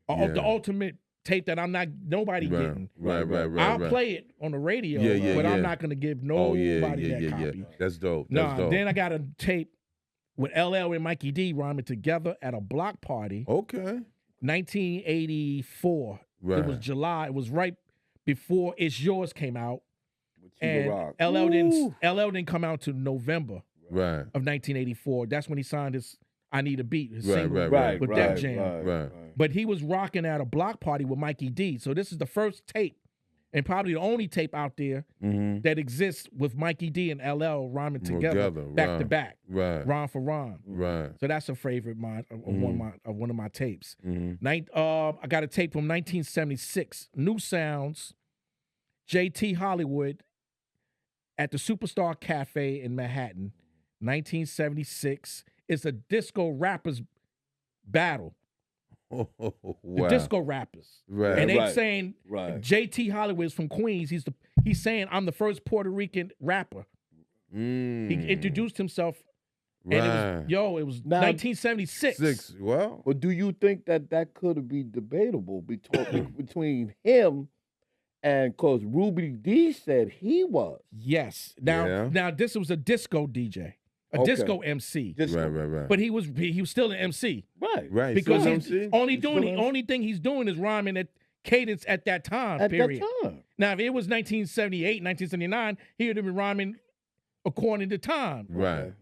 the ultimate tape that I'm not nobody getting. Right. I'll play it on the radio, but I'm not gonna give nobody that copy. That's dope. Then I got a tape with LL and Mikey D rhyming together at a block party. Okay. 1984. Right. It was July. It was right before It's Yours came out. And Rock. LL didn't come out to November Right. of 1984. That's when he signed his I Need a Beat, his single Right. with Def Jam. Right. But he was rocking at a block party with Mikey D. So this is the first tape and probably the only tape out there that exists with Mikey D and LL rhyming together back to back. Right. Rhyme for rhyme. Right. So that's a favorite of mine, of one of my tapes. I got a tape from 1976. New Sounds, JT Hollywood at the Superstar Cafe in Manhattan, 1976. It's a disco rappers battle. Wow. The disco rappers. Right. And they saying Right. JT Hollywood is from Queens. He's saying I'm the first Puerto Rican rapper. He introduced himself. And it was Now, 1976. Well. But do you think that could be debatable between him and because Ruby D said he was? Yes. Now this was a disco DJ. A disco MC. Right. But he was still an MC. Right. Because still he's MC? only thing he's doing is rhyming at cadence at that time, At period. that time. Now, if it was 1978, 1979, he would have been rhyming according to time. Right. Okay.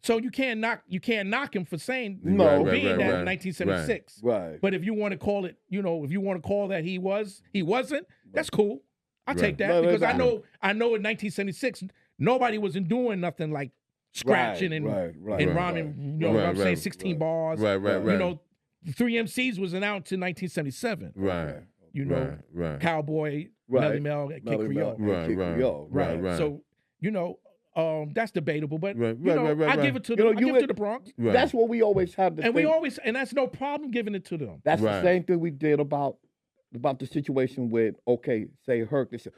So you can't knock him for saying being that in 1976. Right. But if you want to call it, if you want to call that he wasn't, that's cool. I'll take that because I know in 1976 nobody wasn't doing nothing like scratching and rhyming. You know what I'm saying? 16 bars. Right. You know, 3 MCs was announced in 1977. Right. You know, Right. Cowboy, Melly Mel, Kid Creole. Right. So, that's debatable, but Right, I give it to them. I give it to the Bronx. Right. That's what we always have to think. And that's no problem giving it to them. That's Right. the same thing we did about the situation with, say Herc. They said,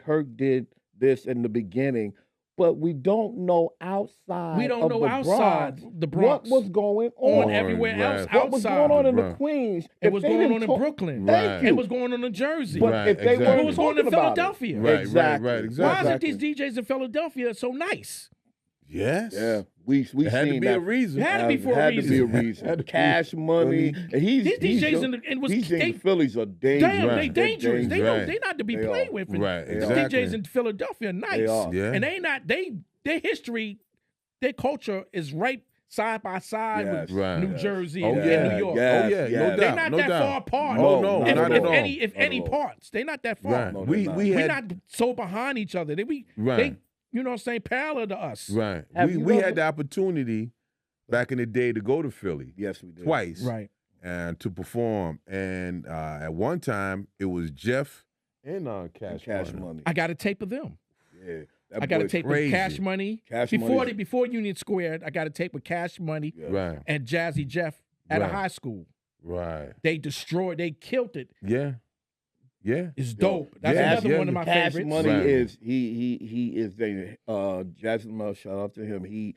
Herc did this in the beginning, but we don't know outside. We don't of know the outside Bronx the Bronx. what was going On on everywhere else Right. What was outside. going on in Right. the Queens? It If was they going didn't on in talk- Brooklyn. Thank It you. was going on in Jersey. But Right, if they exactly. weren't It was going talking to about it- Philadelphia. Right. Exactly. Right. Why Exactly. is it these DJs in Philadelphia so nice? Yes. Yeah, we It had to seen be that. a reason. It had to be for a Had to be a reason. reason. Cash money, and These DJs these Phillies are dangerous. Damn, they Right. dangerous. They Right. they not to be They played are. with. Right, These exactly. DJs in Philadelphia are nice. They are. Yeah. And their history, their culture is right side by side Yes. with Right. New Jersey Oh, and yeah. New York. Yes, Oh, yeah. yes. No doubt. They're not no that doubt. far apart. Oh, no. If, Not if at all. any, if Not any at all. parts, they're not that far. Right. No, we they're we We're had not so behind each other. They right. you know what I'm saying, parallel to us. Right. Have We you we ever- had the opportunity back in the day to go to Philly Yes, we did. twice. Right. And to perform. And at one time it was Jeff and Cash Money. I got a tape of them. Yeah, I got a tape crazy. with Cash Money. Cash before Money. before Union Squared, I got a tape with Cash Money Yeah. Right. and Jazzy Jeff at a Right. high school. Right. They killed it. Yeah. Yeah. It's dope. That's Yeah, another yeah, one of my Cash favorites. Money Right. is he is the Jasmine. Shout out to him. He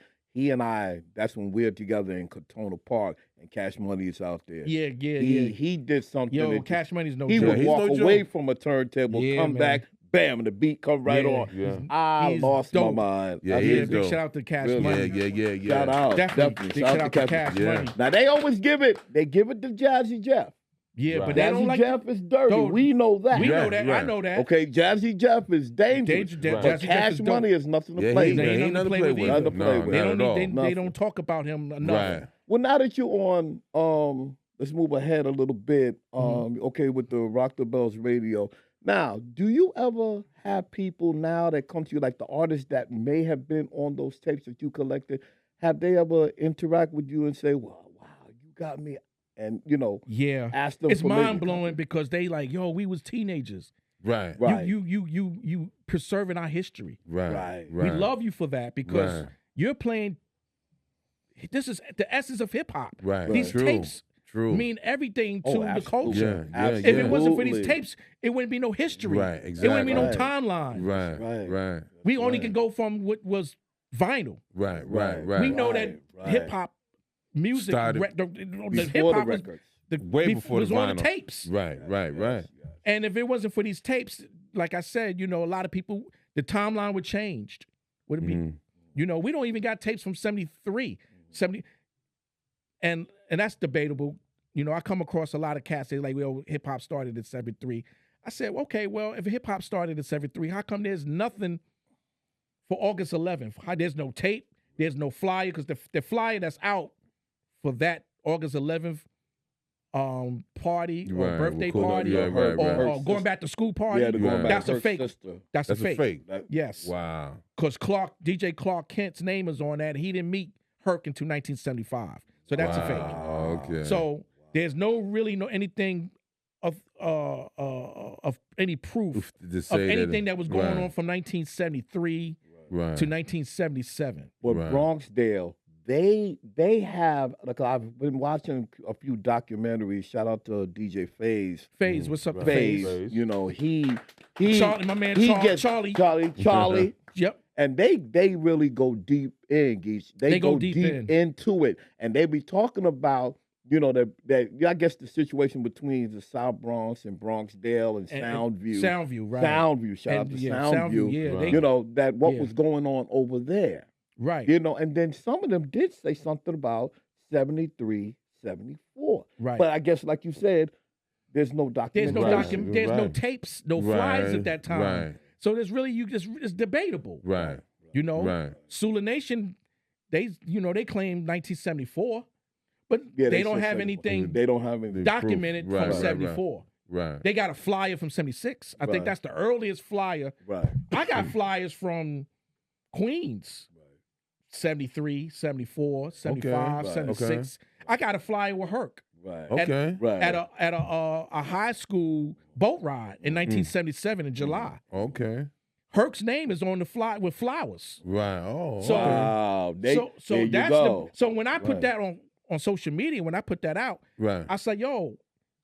and I. That's when we're together in Katona Park, and Cash Money is out there. Yeah. He did something. Yo, that Cash Money's no he joke. would he's walk no away joke. from a turntable, Yeah, come man. back, bam, and the beat come right Yeah, on. Yeah. I he's lost dope. my mind. Yeah, I he mean, is big dope. shout out to Cash Really? Money. Yeah. Shout out. Definitely. Big shout out to Cash Yeah. Money. Now they always give it to Jazzy Jeff. Yeah, Right. but they don't Jazzy like Jeff is dirty. Don't- We know that. We Yeah, know that. I right. know that. Okay, Jazzy Jeff is dangerous. Danger- Right. But Jazzy Jeff Cash is dope. Money is nothing to Yeah, play he with. They ain't ain't nothing nothing to play with. Nothing to play with. They Not don't at need, all. they Nothing. don't talk about him enough. Right. Well, now that you're on, let's move ahead a little bit. Okay, with the Rock the Bells radio. Now, do you ever have people now that come to you, like the artists that may have been on those tapes that you collected? Have they ever interact with you and say, "Well, wow, you got me," and Yeah. ask them? It's for maybe- mind blowing because they like, yo, we was teenagers. Right. Right. You preserving our history. Right. Right. We love you for that because Right. you're playing. This is the essence of hip hop. Right. These True. tapes True. mean everything to Oh, the absolutely. culture. Yeah. If it wasn't for these Absolutely. tapes, it wouldn't be no history. Right. It wouldn't be no Exactly. timeline. Right. Right. Right. We only Right. can go from what was vinyl. Right. Right. We know that Right. hip hop music, Started the Before hip the hop was, records. Way before was the on the vinyl. tapes. Right. Right. And if it wasn't for these tapes, like I said, a lot of people, the timeline would change. Would it be? Mhm. We don't even got tapes from 73, 70, and that's debatable. I come across a lot of cats. They like, well, hip hop started at 73. I said, okay, well, if hip hop started at 73, how come there's nothing for August 11th? There's no tape, there's no flyer, because the flyer that's out for that August 11th party or Right, birthday cool. party Yeah, right, or, right. or going back to school party, Yeah, the going back that's to a her fake. sister. That's That's a fake. Yes. Wow. Because DJ Clark Kent's name is on that. He didn't meet Herc until 1975. So that's a fake. Wow. Okay. So there's anything of any proof to of say anything that was going right. on from 1973 Right. to 1977. But Right. Bronxdale, they have, like, I've been watching a few documentaries. Shout out to DJ FaZe. FaZe, what's up, to FaZe, FaZe? he Charlie, my man he Charlie. gets Charlie. Charlie. Yep. And they really go deep in, Geech. They go deep into it. And they be talking about, that I guess the situation between the South Bronx and Bronxdale and Soundview. Soundview, right. Soundview, shout out to Soundview. yeah. Right. That what Yeah. was going on over there. Right. And then some of them did say something about 73, 74. Right. But I guess, like you said, there's no There's documentation. no there's no Right. tapes, no flyers Right. at that time. Right. So there's really it's debatable. Right. Right. Sula Nation, they claim 1974, but Yeah, they say don't have 74. anything They don't have anything. documented Right, from right, 74. Right. They got a flyer from 76. I Right. think that's the earliest flyer. Right. I got flyers from Queens. 73, 74, 75, Right. 76. I got a flyer with Herc Right. Okay. Right. at a high school boat ride in 1977 in July. Okay. Herc's name is on the fly with flowers. Right. Oh. So- okay. Wow. So there you that's go. so when I put Right. that on social media, when I put that out, Right. I said, yo,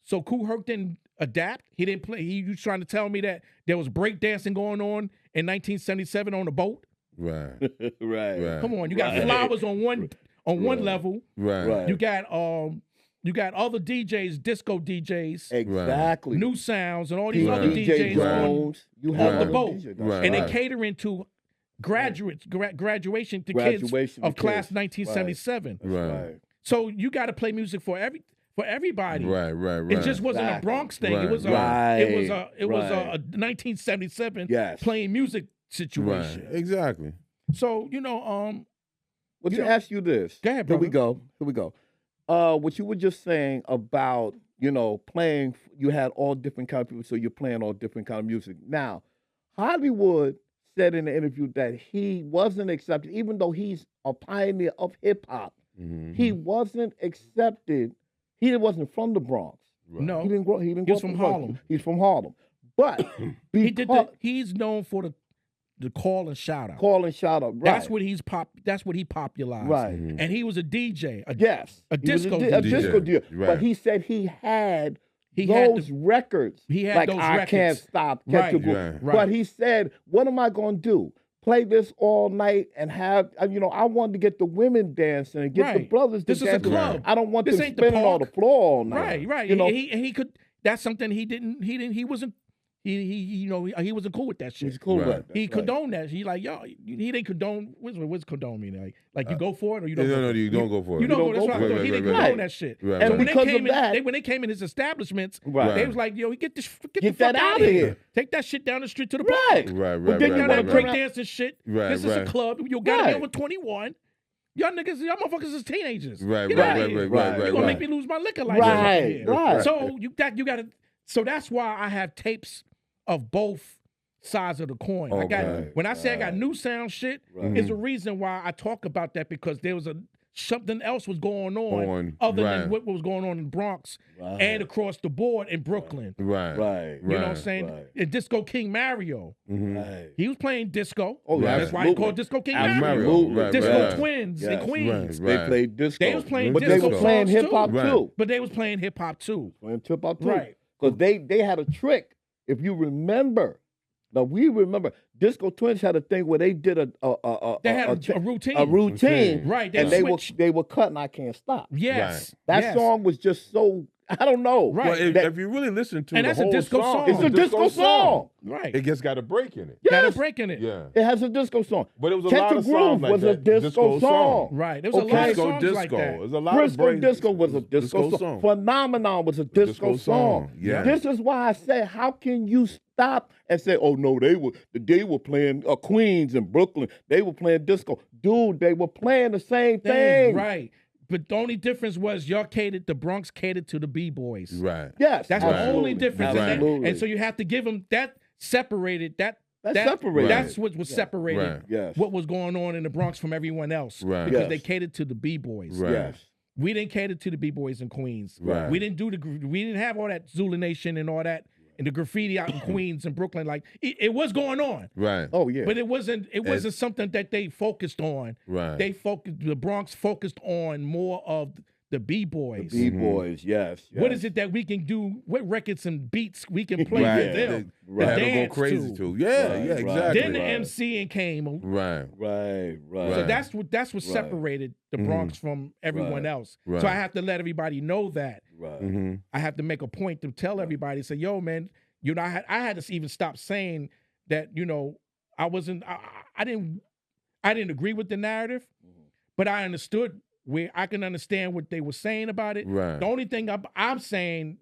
so Kool Herc didn't adapt. He didn't play. He was trying to tell me that there was breakdancing going on in 1977 on the boat. Right. right. Right. Come on, you got Right. flowers on one Right. level. Right. Right. You got other DJs, disco DJs, Exactly. new sounds, and all these Right. other DJ DJs on, Jones. You on have the other boat. DJs. Right. and they Right. catering to graduates, graduation to kids Graduation of to class kids. 1977. That's Right. So you got to play music for everybody. Right. Right. It just wasn't Exactly. a Bronx thing. Right, It was right. it was Right. a 1977 Yes. playing music Right. situation. Exactly. So Well, You to know- ask you this. Go ahead, Here we brother. go. What you were just saying about, playing, you had all different kind of people, so you're playing all different kind of music. Now, Hollywood said in the interview that he wasn't accepted, even though he's a pioneer of hip hop, Mhm. he wasn't accepted. He wasn't from the Bronx. Right. no, He didn't grow. He didn't He grow was up from the Bronx. Harlem. He's from Harlem. But he's known for the call and shout out. call and shout out. Right. That's what he popularized. Right. Mhm. And he was a DJ. Yes. A He was disco a DJ. disco DJ. Right. But he said he had He had those records. he had like those I records. Can't Stop. Catch Right. a Groove. Right. Right. But he said, what am I going to do? Play this all night and have, I wanted to get the women dancing and get the Right. brothers to This is a dance. club. I don't want This them ain't the spinning on the park. floor all night. Right. You know, And he could. That's something he didn't. He wasn't. he wasn't cool with that shit. He's cool Right. with that. He condoned that. He like, yo, he didn't condone. What's condone mean? Like you go for it or you No, don't. no, you don't go for it. You don't go. That's go what I for thought. it. He didn't Right, condone right. that shit. Right, So right. when they Because came of in, that- when they came in his establishments, Right. they was like, yo, get the Get fuck that out outta of here. Take that shit down the street to the Right. park. Right, But right, then right, you Down wanna there right, bring right. breakdancing shit. Right, This is a right. club. You gotta be Right. over 21. Y'all motherfuckers is teenagers. Right, Get right, outta right, here. right, Right. right, You gonna right. make me lose my liquor license. up Right, here. right. So you gotta. So that's why I have tapes of both sides of the coin. Okay. When I say I got Right. new sound shit, Right. is a reason why I talk about that, because there was something else was going on other right. than what was going on in the Bronx Right. and across the board in Brooklyn. Right. Right. You know what I'm Right. saying? Right. And Disco King Mario, Mhm. Right. he was playing disco. Oh, Right. That's why he absolutely. called Disco King Absolutely. Mario. Right, Disco right. Twins Yes. in Queens. Right. They played disco. They was playing but they disco were playing songs, hip hop too. too. But they was playing hip hop too. Playing hip hop too. Right. Because they had a trick. If you remember, now we remember, Disco Twins had a thing where they did They had a routine. a routine, Right. and switched. they were cutting I Can't Stop. Yes. That yes. song was just so, I don't know. Right. Well, That- if you really listen to And the that's a whole disco song. It's a disco song. Right. It just got a break in it. Got a Yes. break in it. Yeah. It has a disco song. But it was a Catch lot the of Groove songs like was a that. disco song. Right. There was a Okay. lot of Disco songs disco. like that. There's a lot Frisco of Disco was a disco song. Phenomenon was a disco song. Yeah. This is why I say, how can you stop and say, oh no, they were playing Queens and Brooklyn. They were playing disco. Dude, they were playing the same thing. Right. But the only difference was the Bronx catered to the B-boys. Right. Yes. That's Right. the only difference. in that. Absolutely. And so you have to give them that separated. That's separated. That's what was separated. Right. Yes. What was going on in the Bronx from everyone else. Right. Because Yes. they catered to the B-boys. Right. Yes. We didn't cater to the B-boys in Queens. Right. We didn't we didn't have all that Zulu Nation and all that and the graffiti out in Queens and Brooklyn. Like it was going on. Right. Oh yeah. But it wasn't something that they focused on. Right. The Bronx focused on more of the B-boys. B-boys, yes. What is it that we can do? What records and beats we can play Right. for them? Right. Have them go dance crazy to. too. Yeah. Right, Yeah. right. Exactly. Then the Right. MCing came. Right. Right. So Right. that's what Right. separated the Bronx from everyone Right. else. Right. So I have to let everybody know that. Right. Mm-hmm. I have to make a point to tell everybody, say, yo, man, I had to even stop saying that, I didn't agree with the narrative, but I understood where I can understand what they were saying about it. Right. The only thing I'm saying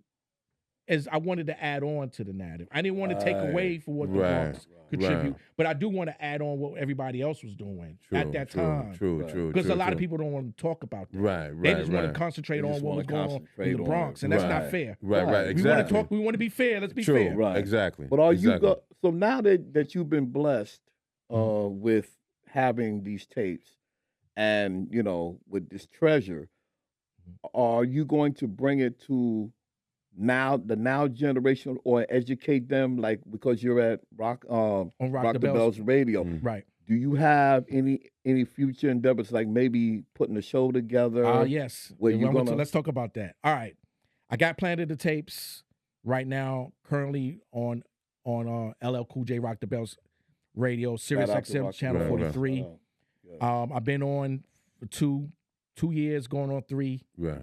is I wanted to add on to the narrative. I didn't want to take away from what the Bronx contribute, but I do want to add on what everybody else was doing at that time. True. Right. True. Because a lot of people don't want to talk about that. Right. They Right. just want to concentrate They on just what wanna was going on concentrate in the on Bronx, it. and that's Right. not fair. Right. Right. We We want to Exactly. talk. We want to be fair. Let's be True. fair. Right. Exactly. But are exactly. you so now that you've been blessed with having these tapes and with this treasure, are you going to bring it to the now generation or educate them, like, because you're at Rock Rock the Bells Radio? Mm. Right. Do you have any future endeavors, like maybe putting a show together? Yes. Where And you I'm gonna- gonna- let's talk about that. All right. I got planted the tapes right now, currently on LL Cool J Rock the Bells Radio, Sirius Shout out to XM Rock the Channel Bells. 43. Yeah. I've been on for two years, going on 3. Right.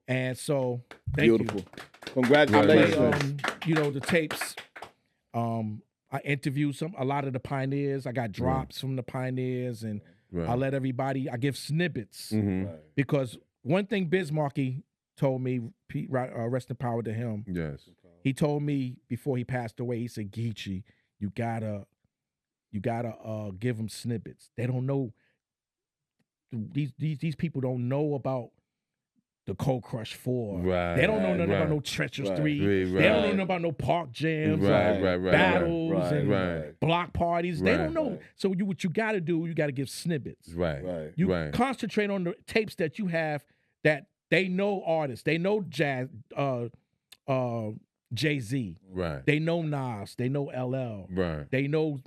And so thank Beautiful. you. I Congratulations. play, the tapes. I interview a lot of the pioneers. I got drops from the pioneers, and Right. I give snippets. Mm-hmm. Right. Because one thing Bismarcky told me, rest in power to him, Yes. he told me before he passed away, he said, Geechie, you gotta give them snippets. They don't know, these people don't know about the Cold Crush 4. Right. They don't know nothing right. about no Treacherous Right. 3. Right, They don't know right. nothing about no park jams, Right. battles, Right. and Right. block parties. They don't Right. know. Right. So what you got to do, you got to give snippets. Right. Right. You Right. concentrate on the tapes that you have that they know artists. They know jazz, Jay-Z. Right. They know Nas. They know LL. Right. They know,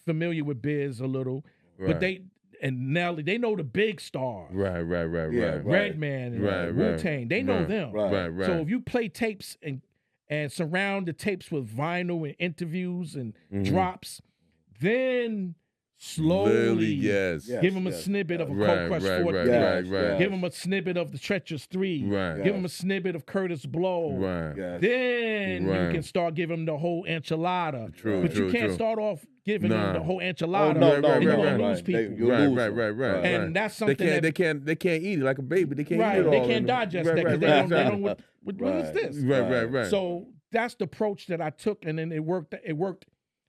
familiar with Biz a little. Right. But and Nelly, they know the big stars. Right. Yeah, Right. right. Redman and Right, right. Wu-Tang. They know Right. them. Right. Right. So if you play tapes and surround the tapes with vinyl and interviews and Mhm. drops, then slowly. Yes. Give him a snippet of a Right, Cold Crush right, 14. right. Give him a snippet of the Treacherous 3. Right. Give him a snippet of Curtis Blow. Right. Then Right. you can start giving him the whole enchilada. True, but true, you can't true. start off giving him the whole enchilada. No, and you're going to lose people. Right. And that's something they can't eat it like a baby. They can't eat it all. They can't digest that because they don't what is this? Right. So that's the approach that I took, and then it worked.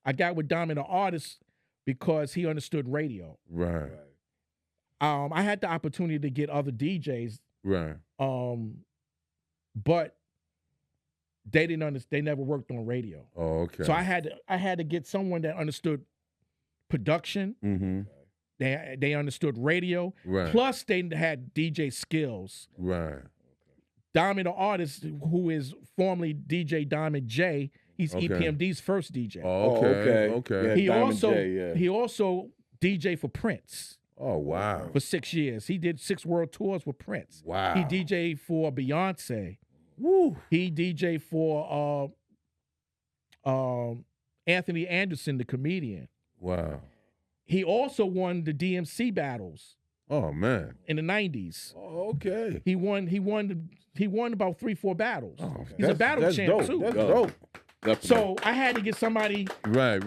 I got with Diamond the artist because he understood radio. Right. I had the opportunity to get other DJs. Right. But they didn't understand. They never worked on radio. Oh, okay. So I had to get someone that understood production. Mm-hmm. They understood radio. Right. Plus they had DJ skills. Right. Diamond the artist, who is formerly DJ Diamond J, he's EPMD's first DJ. Oh, okay. Yeah, he also DJ for Prince. Oh, wow. For 6 years. He did 6 world tours with Prince. Wow. He DJ for Beyonce. Woo. He DJ for Anthony Anderson, the comedian. Wow. He also won the DMC battles. Oh, man. In the 90s. Oh, okay. He won about 3-4 battles. Oh, he's a battle champ dope. too. That's dope. Definitely. So I had to get somebody right.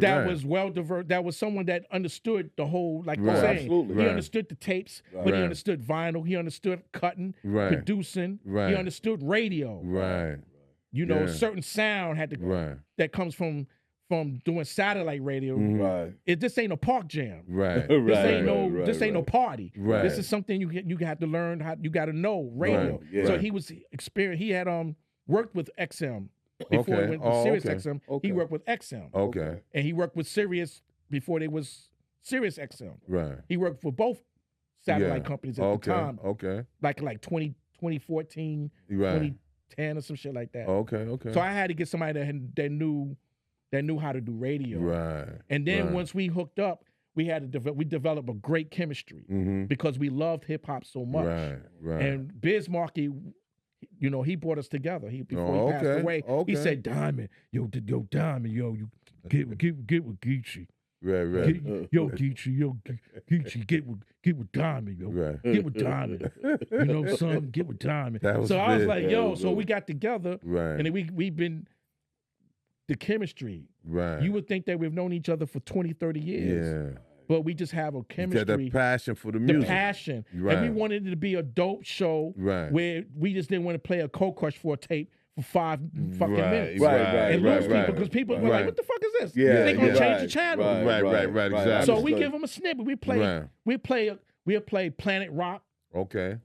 that was well diverse. That was someone that understood the whole, like you're Right. saying. Absolutely. He understood the tapes, but he Right. understood vinyl. He understood cutting, Right. producing. Right. He understood radio. Right. You know, Yeah. certain sound had to Right. that comes from doing satellite radio. Mhm. Right. This ain't a park jam. Right. This ain't no party. Right. This is something you have to learn how. You got to know radio. Right. Yeah. So he was experienced. He had worked with XM before Okay. he went to Oh, Sirius okay. XM. Okay. He worked with XM, Okay. and he worked with Sirius before they was Sirius XM. Right. He worked for both satellite Yeah. companies at Okay. the time, Okay. like 2014, Right. 2010 or some shit like that. Okay. So I had to get somebody that knew how to do radio. Right. And then Right. once we hooked up, we had to develop a great chemistry Mm-hmm. because we loved hip hop so much. Right. And Biz Markie, you know, he brought us together. Before he passed away, Okay. he said, "Diamond, you get with Geechie. Right. Geechie, get with Diamond, yo. Right. Get with Diamond. You know, son, get with Diamond." That was So I was big. like, That "Yo," was so big. we got together, Right. and then we've been the chemistry. Right. You would think that we've known each other for 20, 30 years. Yeah. But we just have a You got chemistry, that passion for the the music. passion. Right. And we wanted it to be a dope show Right. where we just didn't want to play a Cold Crush for a tape for 5 fucking minutes. Right. And lose people right. because people were Right. like, what the fuck is this? Yeah, They gonna yeah. change the channel. Right, exactly. So we give them a snippet. We'll play Planet Rock, Okay.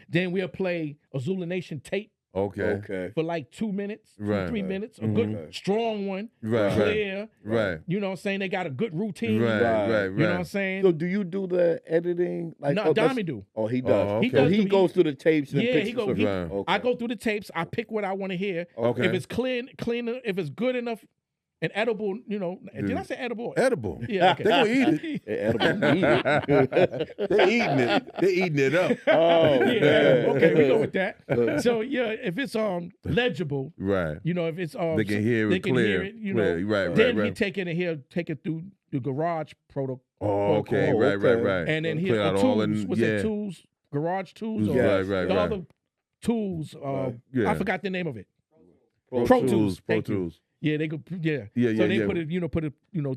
then we'll play a Zulu Nation tape Okay. for like 2 minutes, Right. 3 minutes, a Mhm. good strong one, Right. clear. Right. You know what I'm saying? They got a good routine. Right. You know what I'm saying? So do you do the editing? Like, No, Dami do. Oh, he does. Oh, okay. So he goes through the tapes and Yeah, picks he go. some- he- Right. Okay. I go through the tapes. I pick what I want to hear. Okay. If it's clean, if it's good enough and edible, you know. Did I say edible? Edible. Yeah, okay. They gonna eat it. Edible meat. They eating it. They eating it up. Oh, Yeah, man. okay, we go with that. So yeah, if it's legible, Right. you know, if it's They can hear they it can clear. hear it, you clear. know. Right. Then we Right. take it and he'll take it through the garage protocol. Oh, okay. Oh, Right. okay. Right. And then Clear he'll out tools. all in. What's it? Tools, garage tools, or Yes. Right. the Right. other tools. Yeah. I forgot the name of it. Pro Pro Tools. Tools. Pro Thank you. Tools. Yeah, they go. Yeah. Yeah. So they Yeah. put it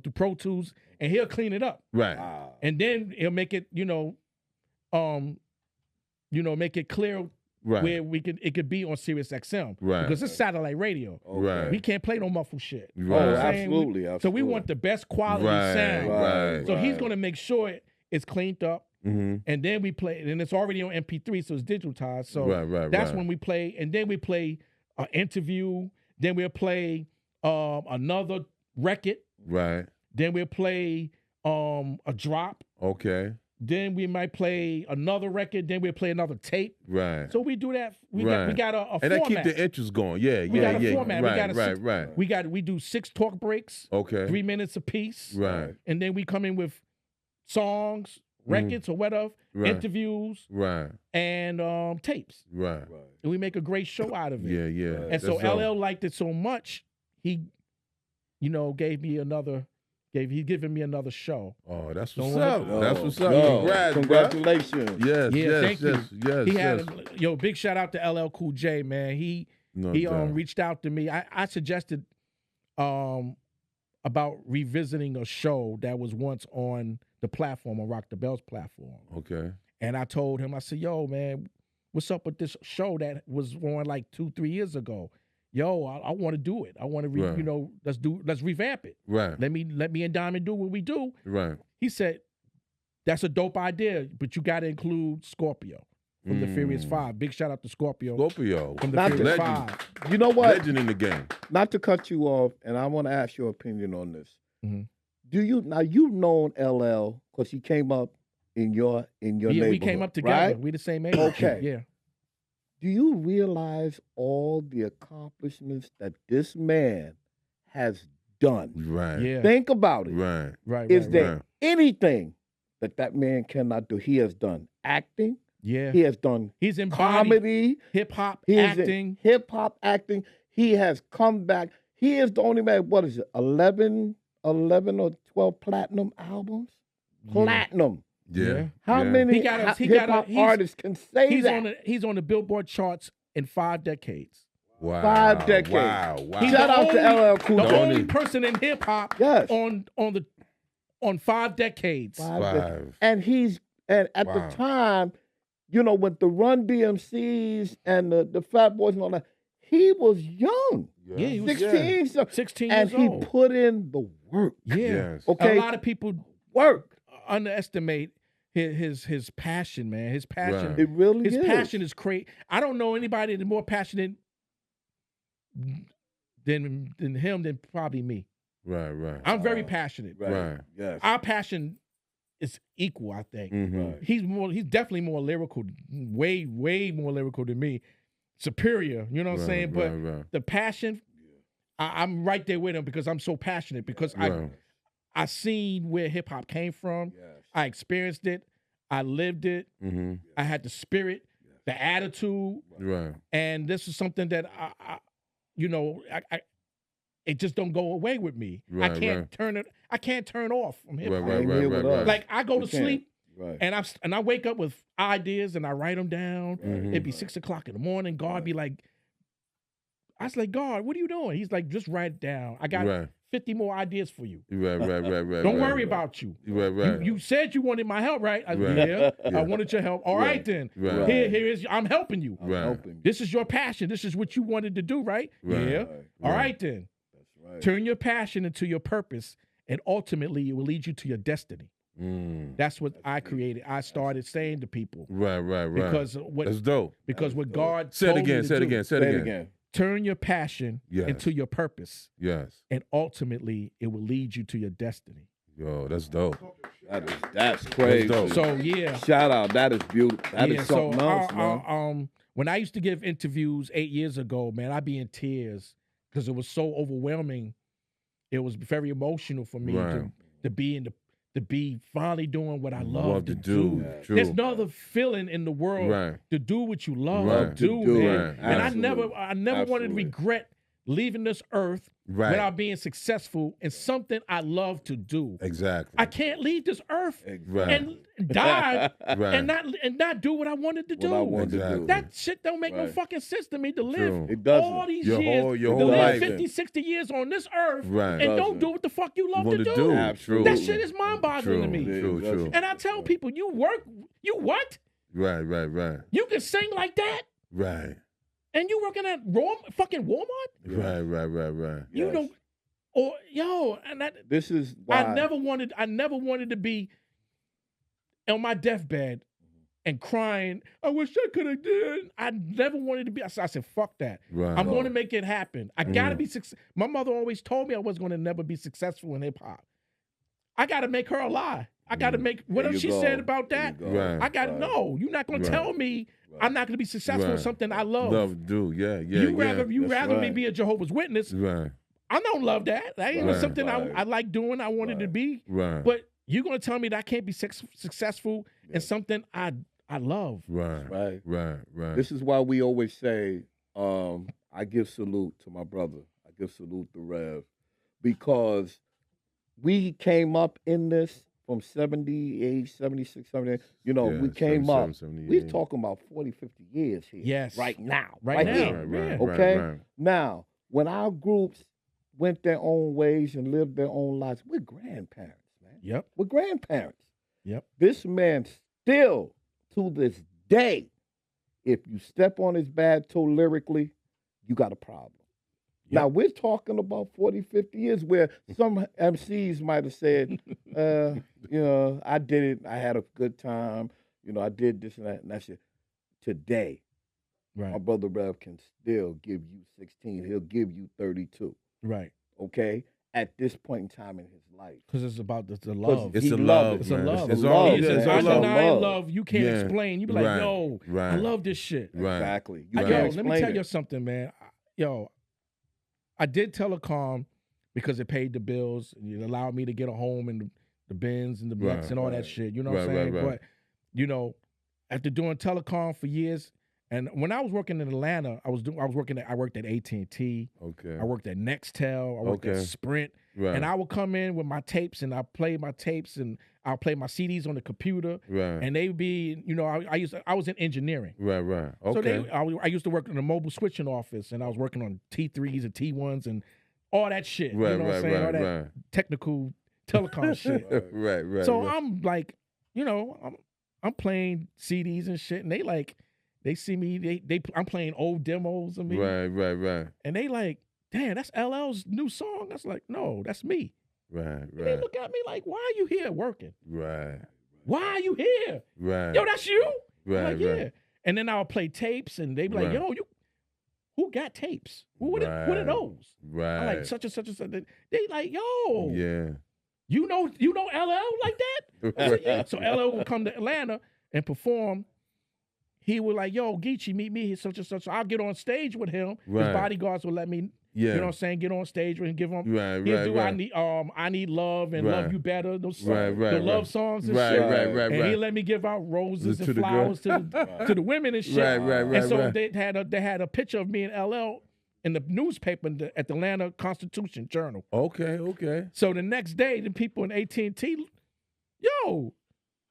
through Pro Tools, and he'll clean it up, Right. Wow. and then he'll make it, make it clear Right. where it could be on Sirius XM, Right. because it's satellite radio. Right. We can't play no muffled shit. Oh, Right. You know what I'm saying? absolutely. So we want the best quality Right. sound. Right. So he's gonna make sure it's cleaned up, Mm-hmm. and then we play, and it's already on MP3, so it's digitized. So Right. that's when we play, and then we play an interview. Then we'll play another record. Right. Then we'll play a drop. Okay. Then we might play another record. Then we'll play another tape. Right. So we do that. We Right. got a And that format. keep the interest going. Yeah. We Yeah. got a Yeah. format. We Right. got a Right. we do 6 talk breaks, Okay. 3 minutes apiece, Right. and then we come in with songs, records, or whatever, Right. interviews, Right. and tapes, Right. and we make a great show out of it. Yeah. And so That's all. LL liked it so much, he, gave me another He's giving me another show. Oh, that's Don't what's up. Yo, That's what's up. yo, Congrats, bro. congratulations. Yes, Yeah, yes, thank yes, you. yes, He yes. had big shout out to LL Cool J, man. He No doubt. reached out to me. I suggested about revisiting a show that was once on the platform, on Rock the Bells platform. Okay. And I told him, I said, yo, man, what's up with this show that was on like 2-3 years ago? Yo, I want to do it. I want to, Right. you know, let's revamp it. Right. Let me and Diamond do what we do. Right. He said, that's a dope idea, but you got to include Scorpio from the Furious Five. Big shout out to Scorpio. Scorpio. From the Not Furious legend. Five. You know what? Legend in the game. Not to cut you off, and I want to ask your opinion on this. Mhm. Do you now you've known LL because he came up in your Yeah, neighborhood, we came up together. right? We the same age. Okay. Yeah. Do you realize all the accomplishments that this man has done? Right. Yeah. Think about it. Right. Right. Is right, there right. anything that man cannot do? He has done acting. Yeah. He has done He's embodied comedy. hip hop He is acting. hip hop acting. He has come back. He is the only man. What is it? 11 or 12 platinum albums. Platinum. Yeah. How Yeah. many He got a- he hip got a- hop he's- artists can say that? He's on the Billboard charts in 5 decades. Wow. 5 decades. Wow. Wow. He's Shout the out to only- LL Cool The J. only person in hip hop Yes. on 5 decades. 5. And at Wow. the time, you know, with the Run DMCs and the Fat Boys and all that, he was young. Yeah, he was 16. So, 16 and years he old. put in the work. Yeah. Yes. Okay. A lot of people Work. underestimate his passion, man. His passion. Right. It really His is. passion is crazy. I don't know anybody that's more passionate than him than probably me. Right. Right. I'm very passionate. Right. Yes. Our passion is equal, I think. Mhm. He's definitely more lyrical, way more lyrical than me. Superior, you know what I'm saying? But Right. the passion, I'm right there with him because I'm so passionate because Right. I seen where hip hop came from. Yes. I experienced it. I lived it. Mm-hmm. I had the spirit, the attitude, Right. and this is something that I it just don't go away with me. I Right, can't right. turn it. I can't turn off from hip hop. Right. Same Right. here Right. with Right. us. Like I go to You can't. sleep Right. and I wake up with ideas and I write them down. Mhm. It'd be 6:00 in the morning. God be like, I was like, God, what are you doing? He's like, just write it down. I got Right. 50 more ideas for you. Right. Don't worry about you. Right. You said you wanted my help, right? I said, Right. yeah, Yeah. I wanted your help. All right then. Right. Here is I'm helping you. I'm Right. helping. This is your passion. This is what you wanted to do, right? Right. Yeah. Right. All Right. right then. That's right. Turn your passion into your purpose, and ultimately it will lead you to your destiny. Mm. That's what I created. I started saying to people Right. because That's what dope. God Say it told me again. to Say it do. again. Say Say it it again. again. Turn your passion Yes. into your purpose, Yes. and ultimately it will lead you to your destiny. Yo, that's dope. That's crazy. dope. So yeah, Shout out. That is beautiful. That is yeah. something So else, man. when I used to give interviews 8 years ago, man, I'd be in tears because it was so overwhelming. It was very emotional for me Right. to be finally doing what I love to do. True. There's no other feeling in the world Right. to do what you love Right. to do, To do, man. right. And Absolutely. I never wanted to Absolutely. regret leaving this earth Right. without being successful in something I love to do. Exactly. I can't leave this earth Right. and die Right. and not do what I wanted to do. What I wanted to Exactly. do. That shit don't make no Right. fucking sense to me to live True. It doesn't. all these Your years, whole to whole live life. 50, 60 years on this earth Right. and don't Doesn't. do what the fuck you love Want to to do. do. Absolutely. That shit is mind-boggling to me. True. And I tell people, you what? Right. You can sing like that? Right. And you working at fucking Walmart? Right. You Yes. don't, or yo, and This is why. I never wanted to be on my deathbed and crying. I wish I could have did. I never wanted to be. I said, fuck that. Right. I'm going to make it happen. I gotta be successful. My mother always told me I was going to never be successful in hip hop. I got to make her a lie. I got to make whatever you she go. said about There that. you go. Right. I got to Right. know. You're not going to tell me I'm not going to be successful in Right. something I love. Love do. Yeah. you rather That's me right. be a Jehovah's Witness. Right. I don't love that. That ain't Right. something Right. I like doing. I wanted to be. Right. But you're going to tell me that I can't be successful in something I love. Right. Right. This is why we always say, I give salute to my brother. I give salute to Rev. Because we came up in this from 78, 76, 78. You know, Yeah, we came up. 77, We're 78. talking about 40, 50 years here. Yes. Right now. Right now. here. Yeah. Okay? right. Now, when our groups went their own ways and lived their own lives, we're grandparents, man. Yep. We're grandparents. Yep. This man still, to this day, if you step on his bad toe lyrically, you got a problem. Yep. Now, we're talking about 40, 50 years where some MCs might have said, you know, I did it, I had a good time, you know, I did this and that, and that's it. Today, my Right. brother Rev can still give you 16. He'll give you 32, Right. okay? At this point in time in his life. Because it's about the love. It's He a loved love, it. It's a man. love. It's Love, all, man. it's It's all all love. love. love you can't Yeah. explain. You be like, Right. yo, Right. I love this shit. Right. Exactly. You Right. can't Yo, let explain me tell it. you something, man. Yo, I did telecom because it paid the bills. It allowed me to get a home and the Benz and the Blacks Right, and all right. that shit. You know what I'm Right, saying? right. But, you know, after doing telecom for years, and when I was working in Atlanta, I worked at AT&T. Okay. I worked at Nextel. I worked at Okay. Sprint. Right. And I would come in with my tapes and I play my tapes and I'll play my CDs on the computer. Right. And they would be, you know, I was in engineering. Right. Okay. So I used to work in a mobile switching office, and I was working on T3s and T1s and all that shit. Right. You know what I'm Right. saying? All Right. that Right. technical telecom shit. Right. So right. I'm like, you know, I'm playing CDs and shit, and they see me, I'm playing old demos of me, Right. and they like, damn, that's LL's new song. I was like, no, that's me. Right. And they Right. look at me like, why are you here working? Right. Why are you here? Right. Yo, that's you? I'm Right. like, yeah. Right. And then I'll play tapes, and they be like, Right. yo, who got tapes? What are Right. those? Right. I'm like, such and such and such. They like, yo, Yeah. you know LL like that? I said, yeah. So LL will come to Atlanta and perform. He was like, yo, Geechie, meet me here, such and such. So I'll get on stage with him. Right. His bodyguards will let me, Yeah. you know what I'm saying, get on stage with him, give him, Right. he'll Right. do Right. I Need Love and Right. Love You Better, those Right. Right. the love right. songs and Right. shit. Right. And he let me give out roses To and the girl. flowers to the women and shit. Right. And so right. they had a picture of me and LL in the newspaper at the Atlanta Constitution Journal. Okay. So the next day, the people in AT&T, yo,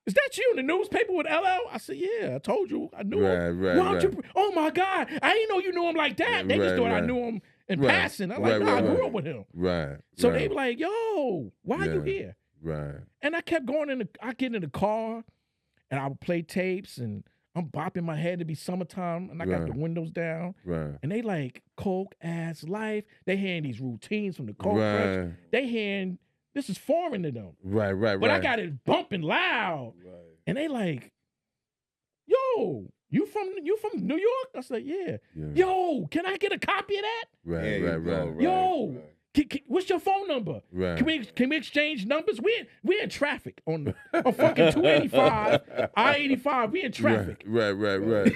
is that you in the newspaper with LL? I said, yeah, I told you. I knew him. Right. Why don't you? Oh my God, I didn't know you knew him like that. They just Right, thought I right. knew him in Right. passing. I'm like, Right, no, I right, grew right. up with him. Right. So right. they be like, yo, why are you Yeah. here? Right. And I kept going I get in the car and I would play tapes and I'm bopping my head. It'd be summertime and I got Right. the windows down. Right. And they like coke ass life. They hearing these routines from the coke crush. Right. They hearing this is foreign to them. Right. But I got it bumping loud. And they like, yo, you from New York? I said, yeah. Yeah. Yo, can I get a copy of that? Right. There Right. you go, Right. Yo, what's your phone number? Right. Can we exchange numbers? We in traffic on fucking 285, I-85. We in traffic. Right.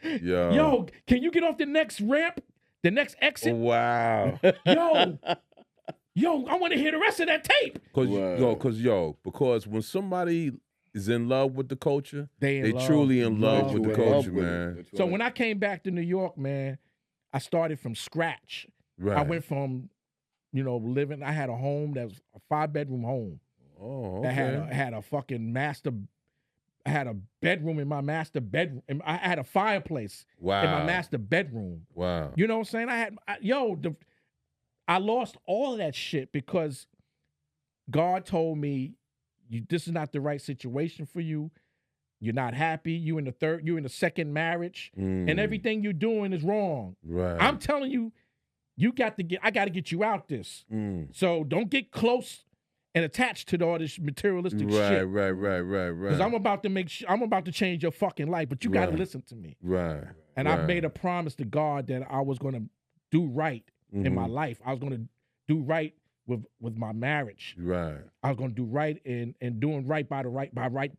Yo. Yo, can you get off the next ramp, the next exit? Wow. Yo, I want to hear the rest of that tape. Because when somebody is in love with the culture, They in they love. truly in love with the Love culture, with it. man. That's So right. when I came back to New York, man, I started from scratch. Right. I went from, living. I had a home that was a 5-bedroom home. Oh, That okay. had a fucking master. I had a bedroom in my master bedroom. And I had a fireplace Wow. in my master bedroom. Wow. You know what I'm saying? I lost all of that shit because God told me, this is not the right situation for you. You're not happy. You're in the second marriage, and everything you're doing is wrong. Right. I'm telling you, I got to get you out this. So don't get close and attached to all this materialistic shit. Right. Because I'm about to change your fucking life, but you got to Right. listen to me. Right. And I've made a promise to God that I was going to do right in my life. I was going to do right with my marriage. Right. I was going to do right in doing right by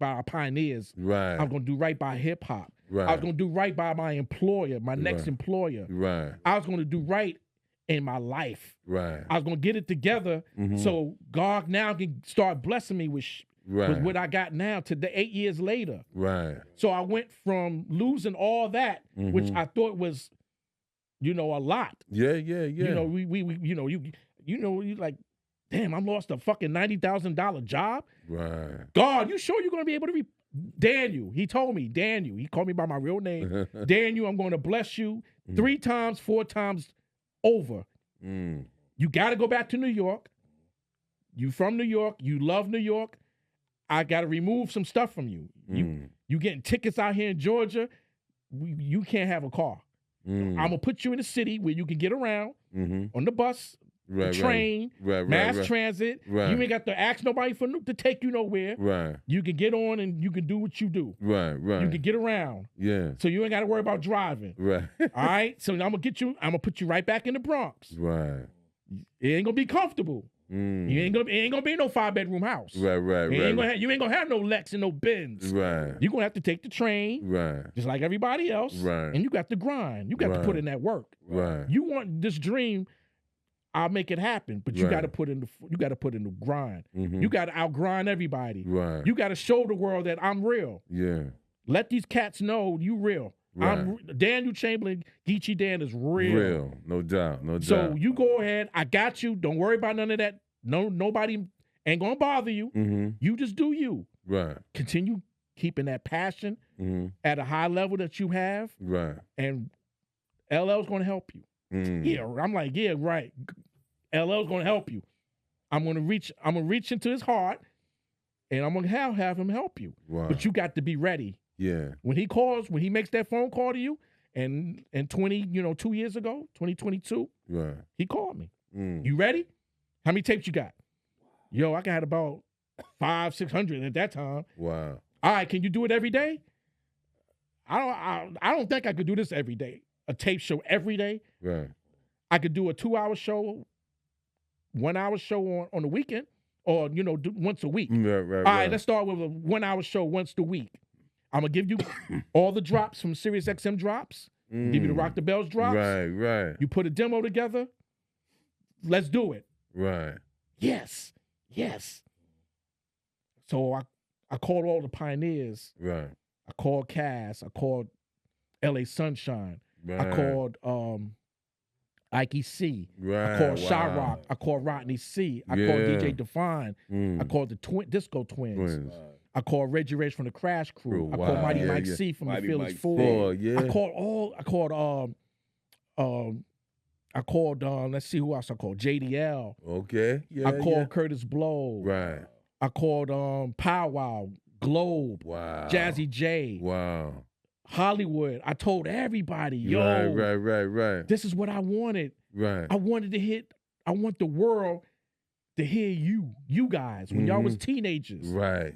our pioneers. Right. I was going to do right by hip hop. Right. I was going to do right by my employer, my next Right. employer. Right. I was going to do right in my life. Right. I was going to get it together so God now can start blessing me with Right. what I got now today, 8 years later. Right. So I went from losing all that, which I thought was, a lot. Yeah. You know, you like damn, I lost a fucking $90,000 job. Right. God, you sure you're gonna be able to Daniel? He told me, Daniel. He called me by my real name. Daniel, I'm going to bless you 3 times, 4 times over. You got to go back to New York. You from New York. You love New York. I got to remove some stuff from you. You getting tickets out here in Georgia. You can't have a car. I'm going to put you in a city where you can get around on the bus, the train, mass transit. You ain't got to ask nobody to take you nowhere. Right. You can get on and you can do what you do. Right. You can get around. Yeah. So you ain't got to worry about driving. Right. All right? So I'm going to put you right back in the Bronx. Right. It ain't going to be comfortable. You ain't gonna be no 5-bedroom house. Right. You ain't gonna have no Lex and no Benz. Right. You're gonna have to take the train. Right. Just like everybody else. Right. And you got to grind. You got to put in that work. Right. You want this dream, I'll make it happen. But you got to put in the grind. You got to outgrind everybody. Right. You got to show the world that I'm real. Yeah. Let these cats know you real. Right. Daniel Chamberlain, Geechie Dan is real. Real. No doubt. So you go ahead. I got you. Don't worry about none of that. Nobody ain't gonna bother you. You just do you. Right. Continue keeping that passion at a high level that you have. Right. And LL's gonna help you. Yeah, I'm like, yeah, right. LL's gonna help you. I'm gonna reach into his heart, and I'm gonna have him help you. Wow. But you got to be ready. Yeah. When he makes that phone call to you, and 2 years ago, 2022, Right. he called me. You ready? How many tapes you got? Yo, I got about 500-600 at that time. Wow. All right, can you do it every day? I don't think I could do this every day. A tape show every day. Right. I could do a 2-hour show, 1-hour show on the weekend, or do once a week. Right. All right, let's start with a 1-hour show once a week. I'm gonna give you all the drops from Sirius XM drops. Give you the Rock the Bells drops. Right. You put a demo together. Let's do it. Right. Yes. So I called all the pioneers. Right. I called Cass. I called LA Sunshine. Right. I called Ike C. Right. I called Shyrock. I called Rodney C. I called DJ Define. I called the Disco Twins. I called Reggie Rage from the Crash Crew. I called Mighty Mike C from the Fearless Four. Yeah. I called let's see who else I called. JDL. Okay. Yeah. I called Curtis Blow. Right. I called Pow Wow, Globe, Wow. Jazzy J, Wow. Hollywood. I told everybody, yo, Right. this is what I wanted. Right. I want the world to hear you guys when y'all was teenagers. Right.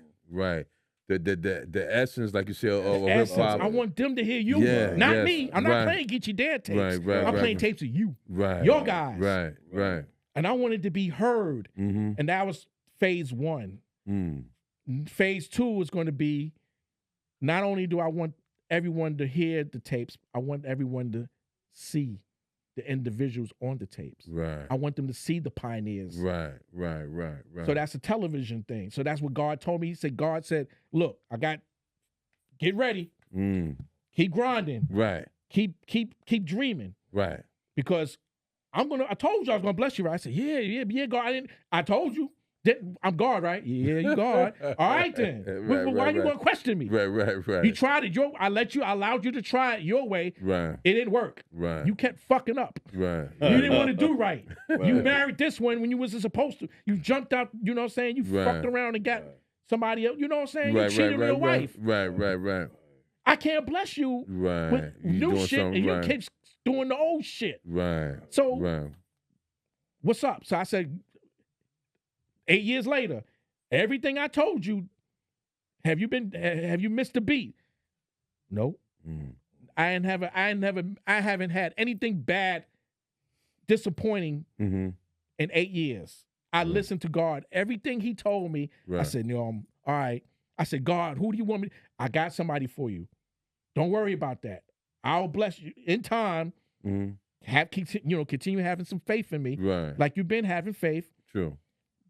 The essence, like you said, of hip Essence, hop. I want them to hear you, Yeah, not yes, me. I'm not right. playing Geechie Dan tapes. Right, I'm playing right. tapes of you, Right. your guys. Right. And I wanted to be heard. And that was phase 1. Phase 2 is going to be, not only do I want everyone to hear the tapes, I want everyone to see the individuals on the tapes. Right. I want them to see the pioneers. Right. So that's a television thing. So that's what God told me. He said, God said, look, get ready. Keep grinding. Right. Keep dreaming. Right. Because I told you I was gonna bless you, right? I said, yeah, God. I told you. I'm God, right? Yeah, you God. All right then. Why you gonna question me? Right. You tried it. I allowed you to try it your way. Right. It didn't work. Right. You kept fucking up. Right. You didn't want to do right. You married this one when you wasn't supposed to. You jumped out, you know what I'm saying? You fucked around and got somebody else, you know what I'm saying? You cheated on your wife. Right. I can't bless you with new shit and you keep doing the old shit. Right. So what's up? So I said, 8 years later, everything I told you, have you missed a beat? No. I haven't had anything bad, disappointing in 8 years. I listened to God. Everything he told me, I said, all right. I said, God, who do you want me? I got somebody for you. Don't worry about that. I'll bless you in time. Continue having some faith in me. Right. Like you've been having faith. True.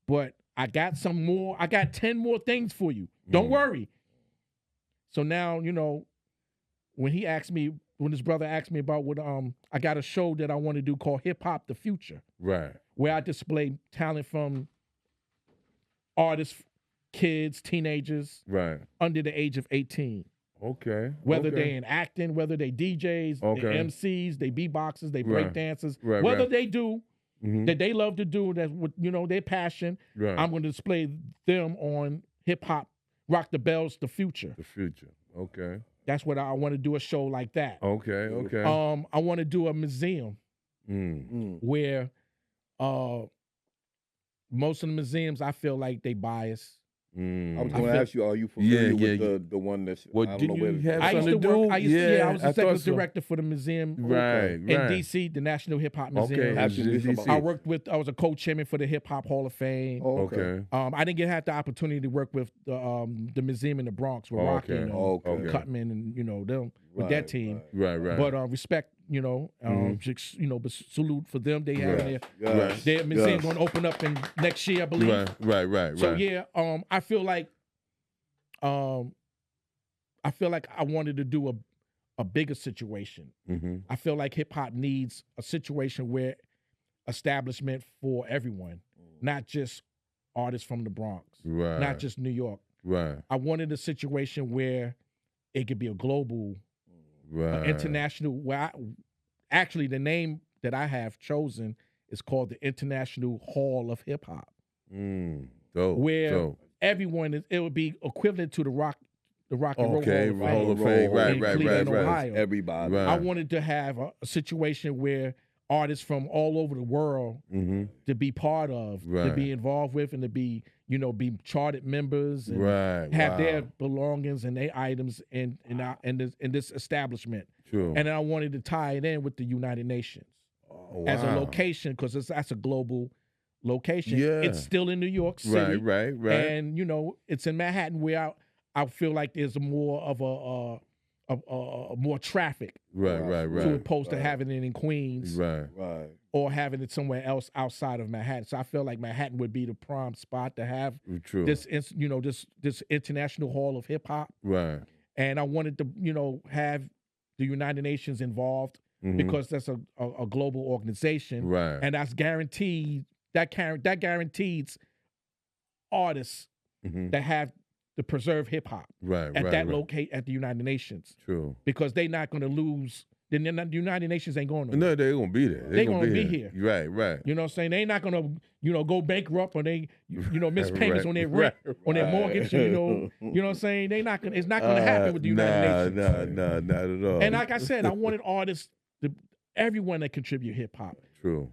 But I got some more. I got 10 more things for you. Don't worry. So now, when his brother asked me about what I got a show that I want to do called Hip Hop the Future. Right. where I display talent from artists, kids, teenagers Right. under the age of 18. Okay. Whether okay. they in acting, whether they DJs, they Okay. MCs, they beatboxers, they Right. break dancers, Right, whether right. they do Mhm. that they love to do, that's what their passion. Right. I'm going to display them on hip hop, Rock the Bells, the future. The future. Okay. That's what I want to do, a show like that. Okay. Okay. I want to do a museum where most of the museums I feel like they bias. I was Mm. going to ask you, are you familiar with the one that's? Well, I don't didn't know where you it's have from. I used to something work. do? I used to, Yeah, I was the I thought executive so. director for the museum Right. in Right. DC, the National Hip Hop Museum. Okay. Ask me DC. something. I was a co-chairman for the Hip Hop Hall of Fame. Oh, Okay. I didn't have the opportunity to work with the museum in the Bronx with Rocky and Okay. Cutman and them with that team. Right. Right. But respect, but salute for them. They have Yes. their museum going to open up in next year, I believe. Right. So yeah, I feel like I wanted to do a bigger situation. Mm-hmm. I feel like hip hop needs a situation where establishment for everyone, not just artists from the Bronx, Right. not just New York. Right. I wanted a situation where it could be a global, Right. international. Actually, the name that I have chosen is called the International Hall of Hip Hop, Dope. where Dope. everyone it would be equivalent to the Rock and Roll Okay. Hall of Fame. Hall of Fame. Right. in Right. Cleveland, Right. Ohio. Everybody. Right. I wanted to have a situation where artists from all over the world Mm-hmm. to be part of, to Right. be involved with, and to be charted members and Right. have wow. their belongings and their items in this establishment. True. And then I wanted to tie it in with the United Nations Oh, as a wow. location because that's a global location. Yeah. It's still in New York City. Right. And it's in Manhattan where I feel like there's more of a more traffic Right. to opposed to having it in Queens Right. Right. or having it somewhere else outside of Manhattan. So I feel like Manhattan would be the prime spot to have True. this International Hall of Hip Hop. Right. And I wanted to have the United Nations involved Mhm. because that's a global organization, Right. and that's guaranteed. That guarantees artists Mhm. that have to preserve hip hop Right. at right. that right. locate at the United Nations True. because they're not going to lose. The United Nations ain't going to. No, they're gonna be there. They gonna be here. Right. You know what I'm saying? They're not going to go bankrupt or they miss payments Right, on their rent, on their mortgage. You know what I'm saying? It's not going to happen with the United Nations. Nah, not at all. And like I said, I wanted artists, everyone that contribute hip hop. True.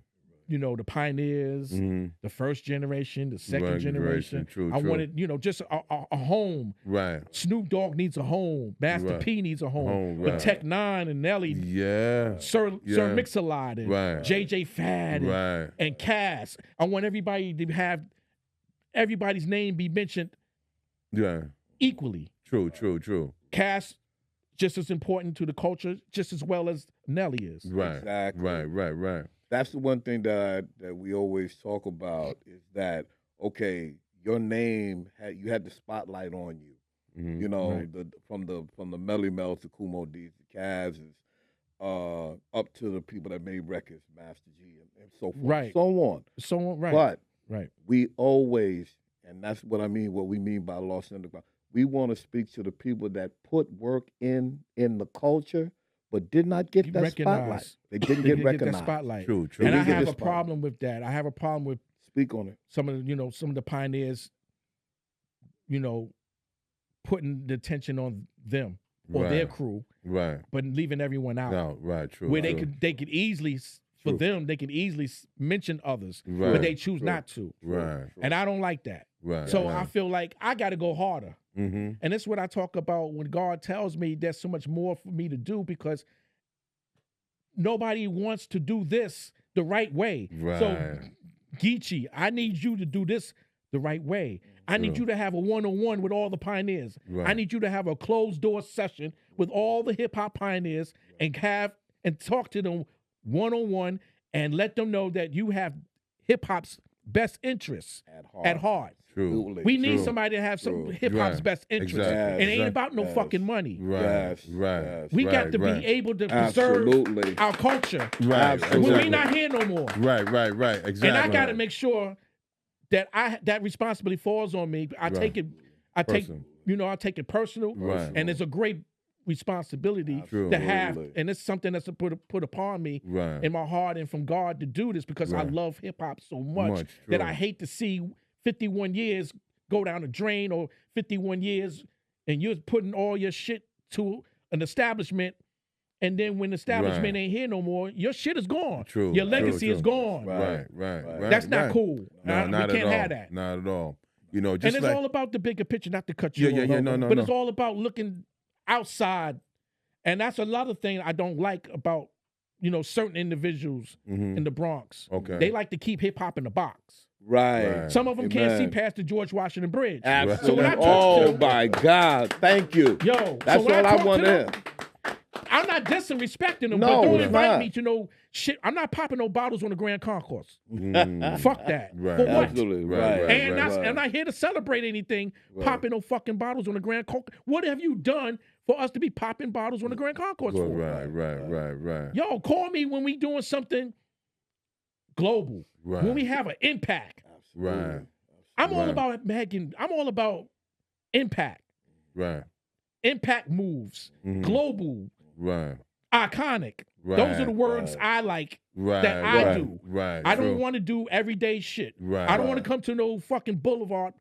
The pioneers, Mhm. the first generation, the second Right, generation. true, I true. wanted, just a home. Right. Snoop Dogg needs a home. Master Right. P needs a home. Home, But right. Tech Nine and Nelly, Yeah. Sir Mix-a-Lot and Right. JJ Fad and, Right. and Cass. I want everybody to have everybody's name be mentioned Yeah. equally. True. Cass just as important to the culture, just as well as Nelly is. Right. Exactly. Right. That's the one thing that we always talk about is that, okay, your name you had the spotlight on you. Mhm. Right. From the Melly Mel's, the Kumo D's, the Cavs, up to the people that made records, Master G, and so forth, Right. so on. So right. But right. we always, and that's what I mean, what we mean by Lost Underground, we want to speak to the people that put work in the culture, but did not get that spotlight. Recognized. They didn't They get didn't recognized. that spotlight. True. And They I didn't get have the a problem with that. I have a problem with Speak on it. some of the pioneers, putting the attention on them or their Right. crew, Right. but leaving everyone out. No. Right. True. Where true. they could easily for True. them they could easily mention others, Right. but they choose True. not to. Right. And I don't like that. Right. So right. I feel like I got to go harder. Mm-hmm. And that's what I talk about when God tells me there's so much more for me to do because nobody wants to do this the right way. So, Right. Geechie, I need you to do this the right way. I need True. you to have a one-on-one with all the pioneers. Right. I need you to have a closed-door session with all the hip-hop pioneers and talk to them one-on-one and let them know that you have hip-hop's best interests at heart. True. We need True. somebody to have some True. hip hop's Right. best interests. Exactly. It ain't about no fucking money. Right. Right. We got right, to right. be able to preserve our culture. Right. When we Exactly. not here no more. Right. Exactly. And I got to make sure that that responsibility falls on me. I take it personal. Right. And it's a great responsibility to have, and it's something that's put upon me in my heart and from God to do this because I love hip hop so much that I hate to see 51 years go down the drain, or 51 years and you're putting all your shit to an establishment, and then when the establishment ain't here no more, your shit is gone. Your legacy is gone. Right. That's not cool. No, not we at can't all. have that. Not at all. You know, just and it's like, all about the bigger picture, not to cut you off. But it's all about looking outside. And that's a lot of things I don't like about, certain individuals in the Bronx. Okay. They like to keep hip hop in the box. Right. Some of them can't see past the George Washington Bridge. Absolutely. So when I talk oh to them, my God! Thank you. That's all I want to hear. I'm not disrespecting them, No, but don't it's invite not. me to no shit. I'm not popping no bottles on the Grand Concourse. Mm. Fuck that. Right. For what? Absolutely. Right. Right. And I'm not here to celebrate anything, popping no fucking bottles on the Grand Concourse. What have you done for us to be popping bottles on the Grand Concourse for? Right. Yo, call me when we doing something global. Right. When we have an impact. Right. I'm all about impact. Right. Impact moves. Global. Right. Iconic. Those are the words I like that I do. Right. I don't want to do everyday shit. Right. I don't want to come to no fucking boulevard,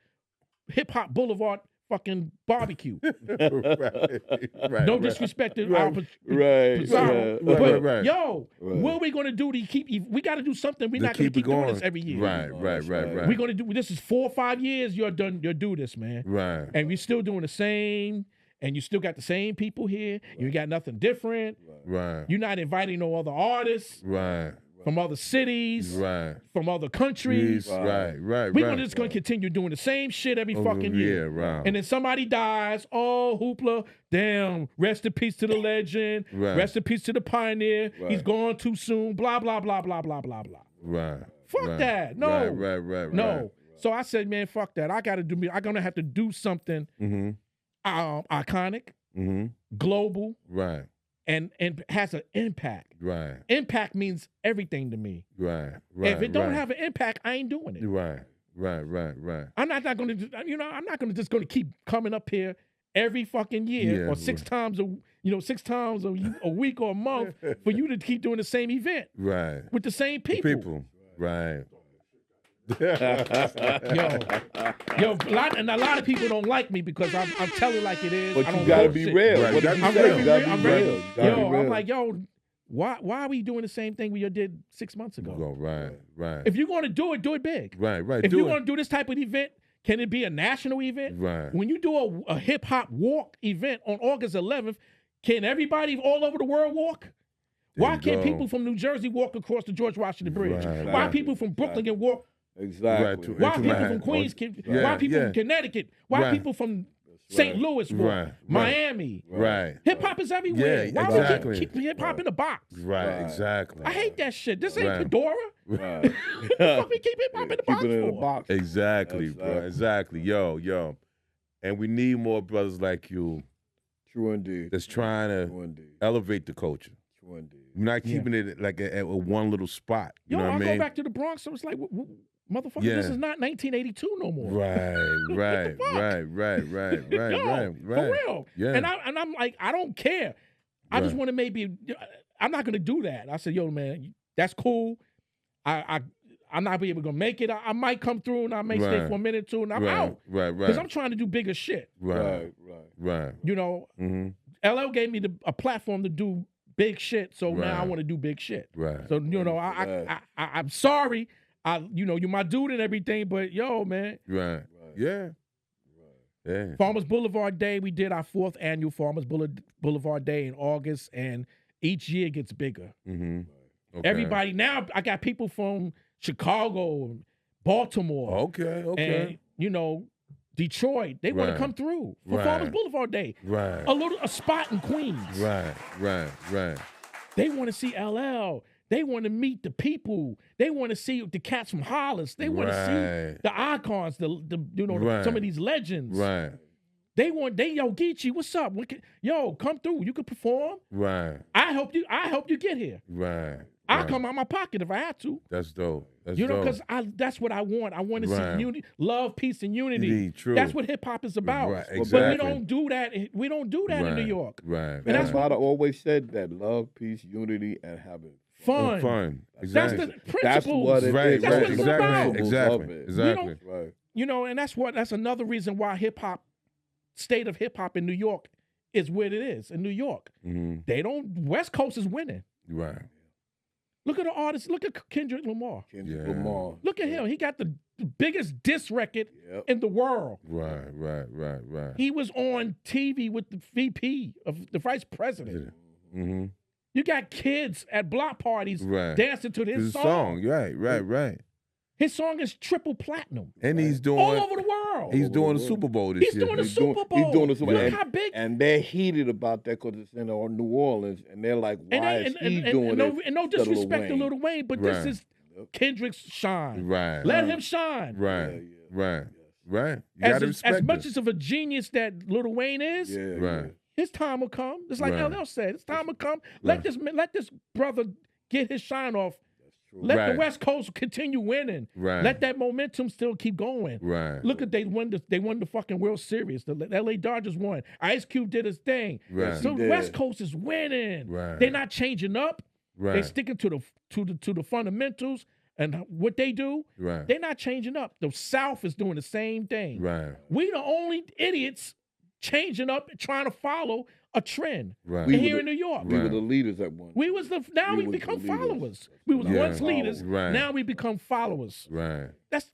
hip hop boulevard fucking barbecue. Right. No disrespect to our Right. but yo, what are we gonna do to keep? We got to do something. We're not gonna keep doing this every year. Right. We're gonna do this. Is 4 or 5 years. You're done. You'll do this, man. Right. And we're still doing the same. And you still got the same people here. You got nothing different. Right. You're not inviting no other artists. Right. From other cities. Right. From other countries. Right. We're just going to continue doing the same shit every fucking year. Right. And then somebody dies. Oh, hoopla. Damn. Rest in peace to the legend. Right. Rest in peace to the pioneer. He's gone too soon. Blah, blah, blah, blah, blah, blah, blah. Right. Fuck that. No. Right. No. So I said, man, fuck that. I'm going to have to do something iconic, global, right, and has an impact. Right. Impact means everything to me. Right. If it don't have an impact, I ain't doing it. Right. I'm not going to. I'm not going to just going to keep coming up here every fucking year or 6 times a week or a month for you to keep doing the same event. Right. With the same people. Right. Yo, a lot of people don't like me because I'm telling like it is. But I don't you gotta know be shit. real. Right. What did you I'm say? real. You gotta I'm be real. real. Gotta be I'm real. like, yo, why are we doing the same thing we did 6 months ago? Right. If you're going to do it big. Right. If you're going to do this type of event, can it be a national event? Right. When you do a hip hop walk event on August 11th, can everybody all over the world walk? Why can't people from New Jersey walk across the George Washington Bridge? Right. Why people from Brooklyn can walk? Exactly. Why people from Queens can? Why people from Connecticut? Why people from St. Louis walk? Miami. Right. Hip hop is everywhere. Yeah, Why exactly. we keep hip hop in the box? Right. Exactly. I hate that shit. This ain't Right. Fedora. Right. What the fuck we keep hip hop in the box Keep it in the for? box. Exactly, bro. Exactly. Yo. And we need more brothers like you True indeed. that's trying True to indeed. elevate the culture. True indeed. We're not keeping it like at one little spot. You Yo, know what I I mean? go back to the Bronx. So it's like, motherfucker, Yeah. this is not 1982 no more. Right. Yo, for real. Yeah. And I'm like, I don't care. I just want to I'm not gonna do that. I said, yo, man, that's cool. I'm not be able to make it. I might come through and I may stay for a minute or two and I'm out. Right. Because I'm trying to do bigger shit. Right. You know, LL gave me a platform to do big shit, so now I want to do big shit. Right. So you know, I'm sorry. You're my dude and everything, but yo, man. Right. Yeah. Farmers Boulevard Day, we did our 4th annual Farmers Boulevard Day in August, and each year gets bigger. Okay. Everybody, now I got people from Chicago, Baltimore. Okay. And, Detroit, they want to come through for Farmers Boulevard Day. Right. A spot in Queens. Right. They want to see LL. They want to meet the people. They want to see the cats from Hollis. They want to see the icons, some of these legends. Right. Yo, Geechie, what's up? Yo, come through. You can perform. Right. I help you get here. Right. I'll come out my pocket if I have to. That's dope. That's dope. dope. Because that's what I want. I want to see unity, love, peace, and unity. True. That's what hip hop is about. Right. Exactly. But we don't do that. We don't do that in New York. Right. And that's why I always said that love, peace, unity, and having fun. Fun. Exactly. That's the principles. That's what it is. That's what it's about. Exactly. Right. And that's another reason why state of hip hop in New York is what it is in New York. Mm-hmm. West Coast is winning. Right. Look at the artists. Look at Kendrick Lamar. Lamar. Look at him. He got the biggest diss record in the world. Right. He was on TV with the VP of the vice president. Mm-hmm. You got kids at block parties dancing to his song. Right. His song is triple platinum. And he's doing all over the world. He's doing the Super Bowl this year. He's doing the Super Bowl. He's doing the Super Bowl. Look how big. And they're heated about that because it's in New Orleans, and they're like, "Why is he doing it?" And no disrespect to Lil Wayne, but this is Kendrick's shine. Right. Let him shine. Right. You gotta respect as much as of a genius that Lil Wayne is, his time will come. It's like LL said, his time will come. Let this brother get his shine off. Let the West Coast continue winning. Let that momentum still keep going. Look at they won the fucking World Series. The LA Dodgers won. Ice Cube did his thing. So the West Coast is winning. They're not changing up. They're sticking to the fundamentals and what they do. They're not changing up. The South is doing the same thing. We the only idiots changing up and trying to follow a trend here in New York. We were the leaders at one. We become followers. We was once leaders. Now we become followers. That's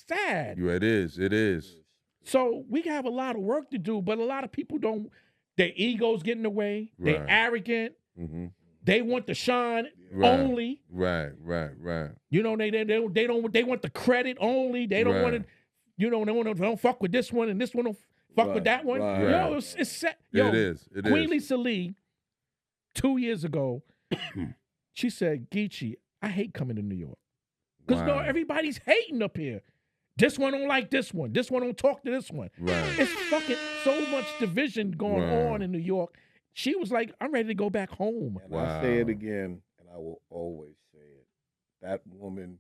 sad. It is. So we have a lot of work to do, but a lot of people don't. Their egos get in the way. They're arrogant. Mm-hmm. They want the shine only. Right. They want the credit only. They don't want to. Don't fuck with this one and this one don't fuck with that one. Yo, it's set. Yo, it is. Queen Lisa Lee, 2 years ago, she said, Geechie, I hate coming to New York. Because everybody's hating up here. This one don't like this one. This one don't talk to this one. It's fucking so much division going on in New York. She was like, I'm ready to go back home. And I say it again, and I will always say it. That woman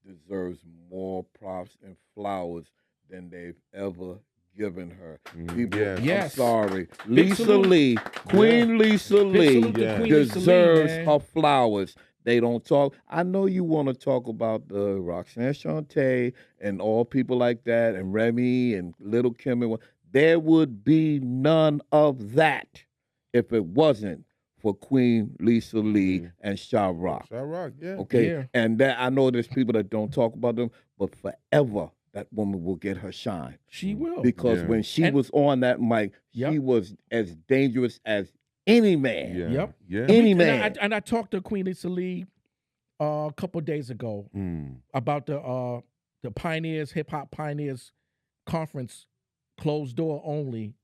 deserves more props and flowers than they've ever given her. People, I'm sorry. Lisa Lee, Queen Lisa Lee deserves her flowers. They don't talk. I know you want to talk about the Roxanne Shante and all people like that and Remy and Little Kim. And there would be none of that if it wasn't for Queen Lisa Lee and Sha Rock. Okay? Yeah. And that, I know there's people that don't talk about them, but forever that woman will get her shine. She will. Because when she was on that mic, she was as dangerous as any man. Any man. And I talked to Queen Lisa Lee a couple of days ago about the Pioneers, Hip Hop Pioneers Conference, closed door only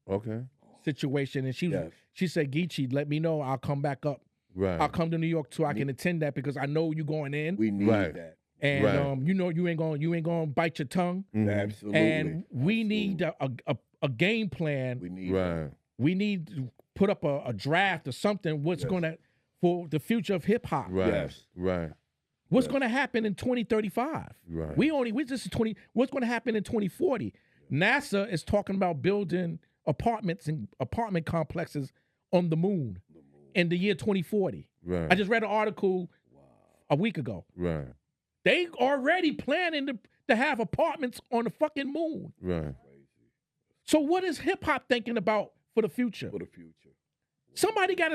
situation. And she said, Geechie, let me know. I'll come back up. I'll come to New York so I can attend that because I know you going in. We need that. And you ain't gonna bite your tongue. Absolutely. And we need a game plan. We need to put up a draft or something. What's gonna for the future of hip hop? What's gonna happen in 2035? What's gonna happen in 2040? NASA is talking about building apartments and apartment complexes on the moon in the year 2040. I just read an article a week ago. They already planning to have apartments on the fucking moon. So what is hip hop thinking about for the future? We got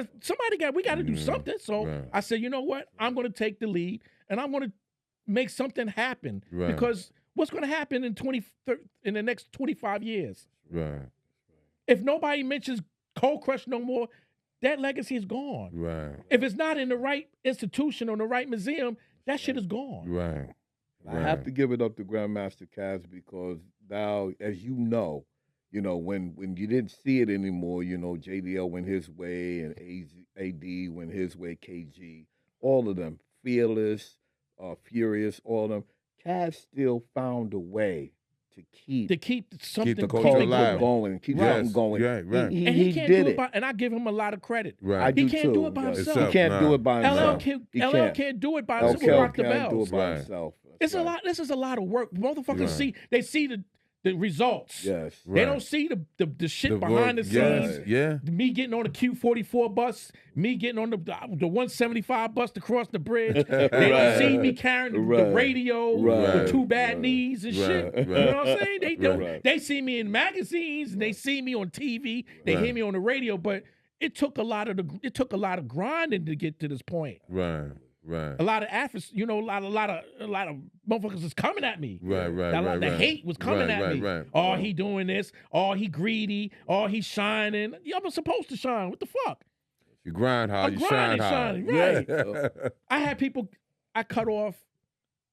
to do something. So I said, you know what? I'm going to take the lead and I'm going to make something happen because what's going to happen in the next 25 years? If nobody mentions Cold Crush no more, that legacy is gone. If it's not in the right institution or the right museum, that shit is gone. I have to give it up to Grandmaster Caz because now, as you know, when you didn't see it anymore, JDL went his way and AD went his way, KG, all of them, Fearless, Furious, all of them. Cass still found a way to keep something the culture alive. going, keep something going. Right. He, and he can't did do it. And I give him a lot of credit. Right. I He do can't too. do it by Yes. himself. He can't do it by himself. LL can't do it by himself. LL Rock the can't do bells. it by Right. himself. It's That's a right. lot. This is a lot of work. Motherfuckers Right. see the results. Yes. They Right. don't see the shit The behind work, the yes, scenes. yeah. Me getting on the Q44 bus, me getting on the 175 bus to cross the bridge. They don't see me carrying the Right. radio Right. with two bad Right. knees and Right. shit. Right. You know what I'm saying? They don't. Right. They see me in magazines and they see me on TV. They hear Right. me on the radio, but it took a lot of grinding to get to this point. Right. Right. A lot of athletes, a lot of motherfuckers was coming at me. Right. Right. A lot right. of the right. hate was coming right, at right, me. Right. Oh, he doing this. Oh, he greedy. Oh, he shining. Yeah, I'm supposed to shine. What the fuck? You grind hard, I'm you shine hard. grinding, right. Yeah. I had people. I cut off.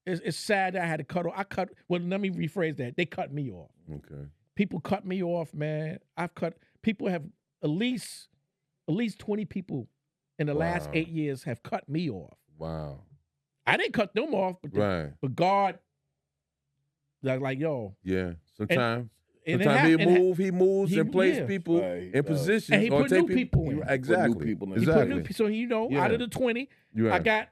It's sad that I had to cut off. Well, let me rephrase that. They cut me off. Okay. People cut me off, man. People have at least 20 people in the last Wow. 8 years have cut me off. Wow. I didn't cut them off, but Right. but God, like yo, Yeah. Sometimes. and it Sometimes hap- he moves he- and places yeah. people Right, in positions. And he or put take new people in. Exactly. Put new people in. he put Exactly. new. So Yeah. out of the 20, You're I right. got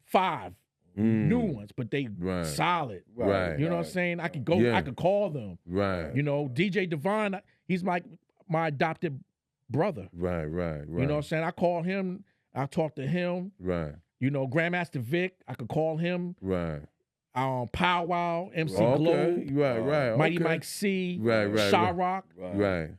5 Mm. new ones, but they Right. solid. Right. You know what I'm saying? I could go. Yeah. I could call them. Right. DJ Devon, he's my adopted brother. Right. Right. Right. You know what I'm saying? I call him. I talk to him. Right. Grandmaster Vic, I could call him. Right. Pow Wow, MC Okay. Glow, Right. Mighty okay. Mike C, Right. Shaw Right. Rock, Right.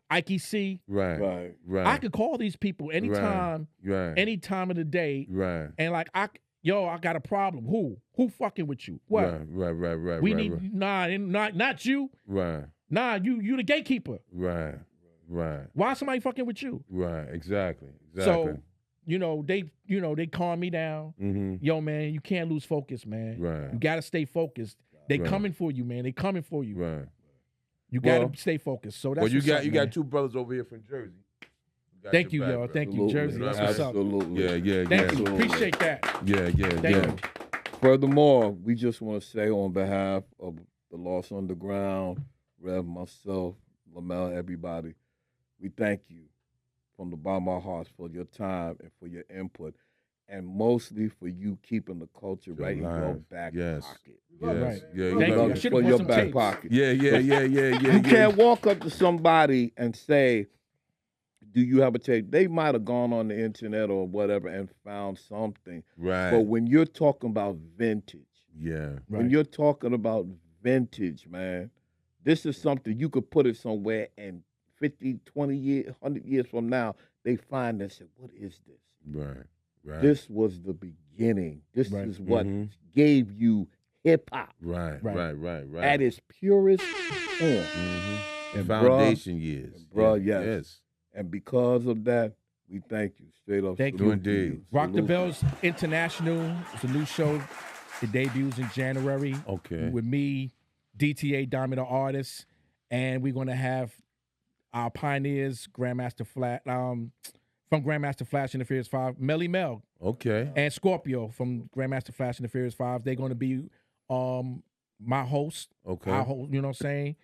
Ike C. Right. Right. Right. I could call these people anytime, Right. any time of the day, Right. and like I got a problem. Who fucking with you? What? Right. We right, need not you. Right. Nah, you the gatekeeper. Right. Right. Why somebody fucking with you? Right. Exactly. So, they calm me down. Mm-hmm. Yo, man, you can't lose focus, man. Right. You gotta stay focused. They Right. coming for you, man. They coming for you. Right. You Well- gotta stay focused. So that's Well, you what's up, you man. got two brothers over here from Jersey. got Thank your you, back, yo. bro. Thank you, Jersey. That's what's up. Absolutely. Yeah. Thank you. yeah. Appreciate that. Yeah. Thank you. Furthermore, we just want to say on behalf of the Lost Underground, Rev, myself, Lamel, everybody, we thank you from the bottom of our hearts for your time and for your input, and mostly for you keeping the culture Your right in your lives. back Yes. pocket. Yes. Right. Yeah. Thank you. Love I it should've for bought your some back tapes. pocket. Yeah. You can't walk up to somebody and say, do you have a tape? They might have gone on the internet or whatever and found something. Right. But when you're talking about vintage, Yeah. when Right. you're talking about vintage, man, this is something you could put it somewhere and 50, 20 years, 100 years from now, they find and say, what is this? Right. Right. This was the beginning. This Right. is what Mhm. gave you hip-hop Right. Right. Right. at its purest form. Mm-hmm. And Foundation years. bruh, Yeah. yes. And because of that, we thank you. Straight up. Thank salute you. to Indeed. Rock the Salute. Bells International. It's a new show. It debuts in January. Okay. With me, DTA Diamond the Artist, and we're gonna have our pioneers, Grandmaster Flash, from Grandmaster Flash and the Furious 5, Melly Mel, Okay. and Scorpio from Grandmaster Flash and the Furious 5. They're gonna be my host, Okay. our host, you know what I'm saying?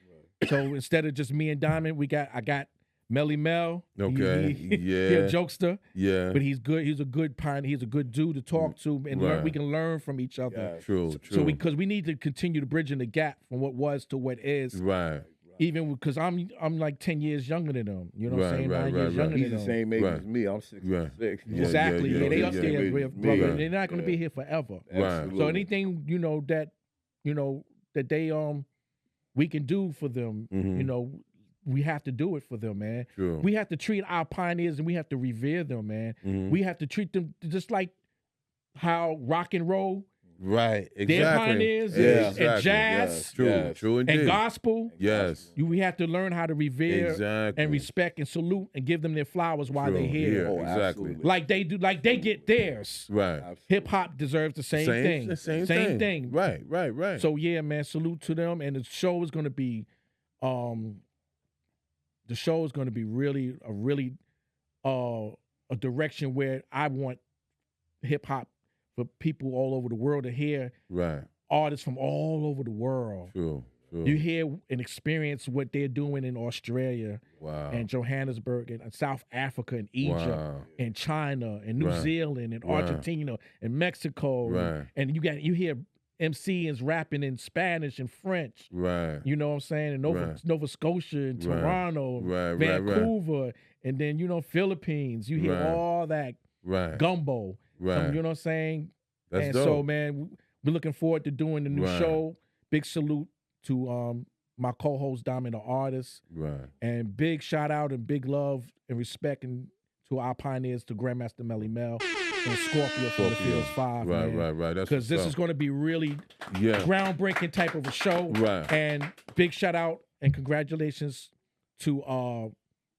So instead of just me and Diamond, I got Melly Mel. Okay. He Yeah. a jokester. Yeah. But he's good. He's a good pioneer. He's a good dude to talk to, and Right. we can learn from each other. Yeah. True. So because we need to continue to bridge in the gap from what was to what is, Right. even because I'm like 10 years younger than them. You know what I'm Right, saying? right, 9 right, years right. younger He's than the them. same age Right. as me. I'm 66. Yeah, Exactly. yeah, Yeah, they yeah, up yeah. there, Same age brother. as me. They're not going to be Yeah. here forever. Right. Absolutely. So anything that they we can do for them, Mhm. we have to do it for them, man. True. We have to treat our pioneers and we have to revere them, man. Mhm. We have to treat them just like how rock and roll, Right. Exactly. their pioneers, Yeah. and Exactly. jazz, True. Yes. True indeed. and gospel. Yes. We have to learn how to revere Exactly. and respect and salute and give them their flowers while True. they're here. Yeah. Oh, Exactly. absolutely. Like they do, like they get theirs. Right. Absolutely. Hip hop deserves the same thing. The same thing. Right. Right. So yeah, man, salute to them. And the show is gonna be really a direction where I want hip hop for people all over the world to hear Right. artists from all over the world. True. You hear and experience what they're doing in Australia Wow. and Johannesburg and South Africa and Egypt Wow. and China and New Right. Zealand and Right. Argentina and Mexico. Right. And you hear MCs rapping in Spanish and French. Right. You know what I'm saying? And Nova Scotia and Right. Toronto, Right. Vancouver, and then Philippines. You hear Right. all that Right. gumbo. Right. You know what I'm saying? That's and dope. so, man, we're looking forward to doing the new Right. show. Big salute to my co-host Diamond the Artist, Right. and big shout out and big love and respect to our pioneers, to Grandmaster Melly Mel and Scorpio from the Fields 5. Right. man. Right. That's Because this what's is up. going to be really Yeah. groundbreaking type of a show. Right. And big shout out and congratulations to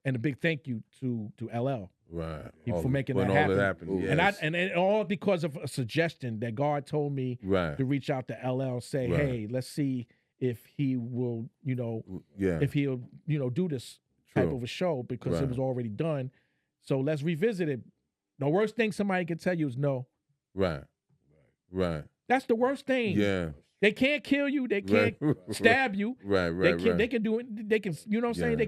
and a big thank you to LL. Right. For making when that all happen. that happened. Yes. And it all because of a suggestion that God told me Right. to reach out to LL, say, Right. hey, let's see if he will, Yeah. if he'll, do this type True. of a show, because Right. it was already done. So let's revisit it. The worst thing somebody can tell you is no. Right. Right. That's the worst thing. Yeah. They can't kill you. They can't Right. stab you. Right. They Right. can. Right. They can do it. They can. You know what I'm saying? Yeah.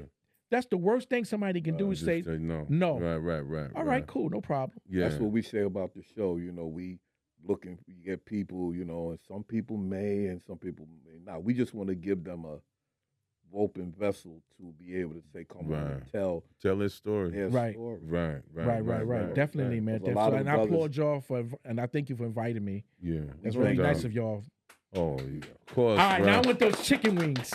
That's the worst thing somebody can do is Just say no. no. Right. All right, cool, no problem. Yeah. That's what we say about the show. We get people, and some people may and some people may not. We just want to give them a open vessel to be able to say, come on and tell his story. their Right. story. Right. Definitely, man. There's a lot of And I brothers- applaud y'all and I thank you for inviting me. Yeah. That's No really doubt. nice of y'all. Oh, yeah. Of course. All right, bro. now I want those chicken wings.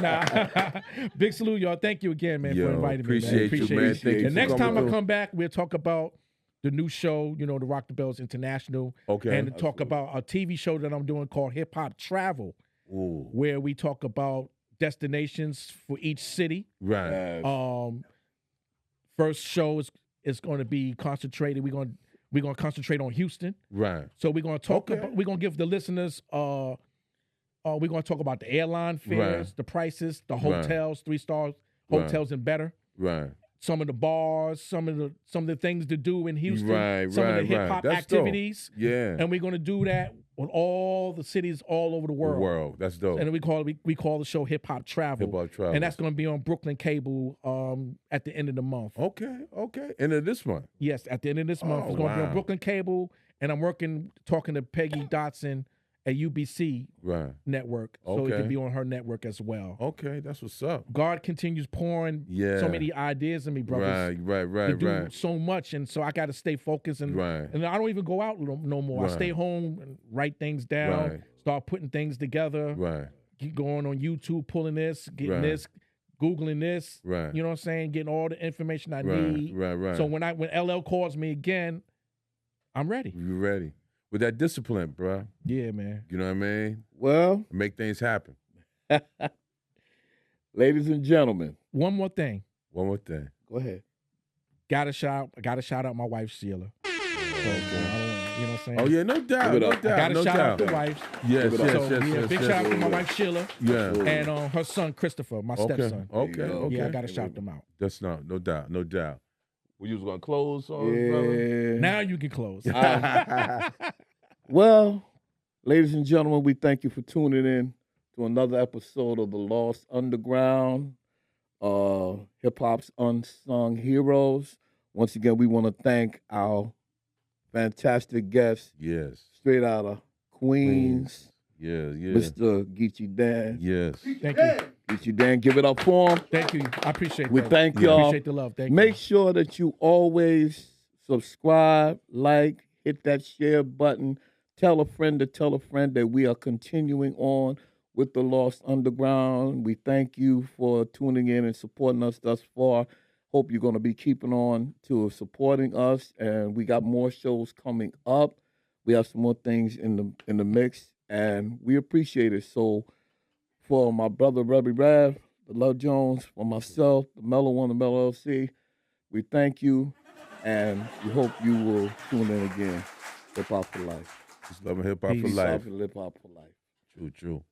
Nah. Big salute, y'all. Thank you again, man, Yo, for inviting me. appreciate you, man. Thank you And for next coming time I through. come back, we'll talk about the new show, the Rock the Bells International. Okay. And talk about a TV show that I'm doing called Hip Hop Travel, Ooh. where we talk about destinations for each city. Right. First show is going to be concentrated. We're going to concentrate on Houston. Right. So we're going to talk Okay. about, we're going to give the listeners we're going to talk about the airline fares, Right. the prices, the Right. hotels, 3-star Right. hotels and better. Right. Some of the bars, some of the things to do in Houston, Right, some of the right, hip right. hop That's dope. activities. Yeah. And we're going to do that with all the cities all over the world. That's dope. And then we call the show Hip Hop Travel. Hip Hop Travel. And that's going to be on Brooklyn Cable at the end of the month. Okay. End of this month. Yes, at the end of this month. Oh, It's going to be on wow. Brooklyn Cable, and I'm talking to Peggy Dotson at UBC Right. network, so it Okay. can be on her network as well. Okay. That's what's up. God continues pouring Yeah. so many ideas in me, brothers. Right. To do Right. so much, and so I got to stay focused, and Right. and I don't even go out no more. Right. I stay home and write things down, Right. start putting things together, Right. keep going on YouTube, pulling this, getting Right. this, Googling this. Right. You know what I'm saying? Getting all the information I Right. need. Right. So when LL calls me again, I'm ready. You ready? With that discipline, bro. Yeah, man. You know what I mean? Well, Make things happen. ladies and gentlemen, One more thing. One more thing. go ahead. I gotta shout out my wife Sheila. So, you know what I'm saying? Oh yeah, no doubt. Give it No up. I doubt. gotta No shout out doubt. the wife. Yes, Give it up. yes, So yes, yeah, yes, big yes. shout out to my wife Sheila Yeah. and her son Christopher, my stepson. Okay. There you go. Okay. Yeah, I gotta shout them out. That's no doubt. No doubt. Well, you was gonna close on brother? Yeah. Now you can close. Well, ladies and gentlemen, we thank you for tuning in to another episode of The Lost Underground, Hip Hop's Unsung Heroes. Once again, we want to thank our fantastic guest, Yes. straight out of Queens, Yeah. Mr. Geechie Dan. Yes. Thank you. Geechie Dan, give it up for him. Thank you. I appreciate We that. thank Yeah. y'all. Appreciate the love. Thank Make you. sure that you always subscribe, like, hit that share button. Tell a friend to tell a friend that we are continuing on with The Lost Underground. We thank you for tuning in and supporting us thus far. Hope you're going to be keeping on to supporting us, and we got more shows coming up. We have some more things in the mix, and we appreciate it. So, for my brother Rebby Rav, the Love Jones, for myself, the Mellow One, the Mellow LC, we thank you, and we hope you will tune in again. Hip Hop for Life. Just loving hip hop for Peace. life. Hip Hop for Life. True.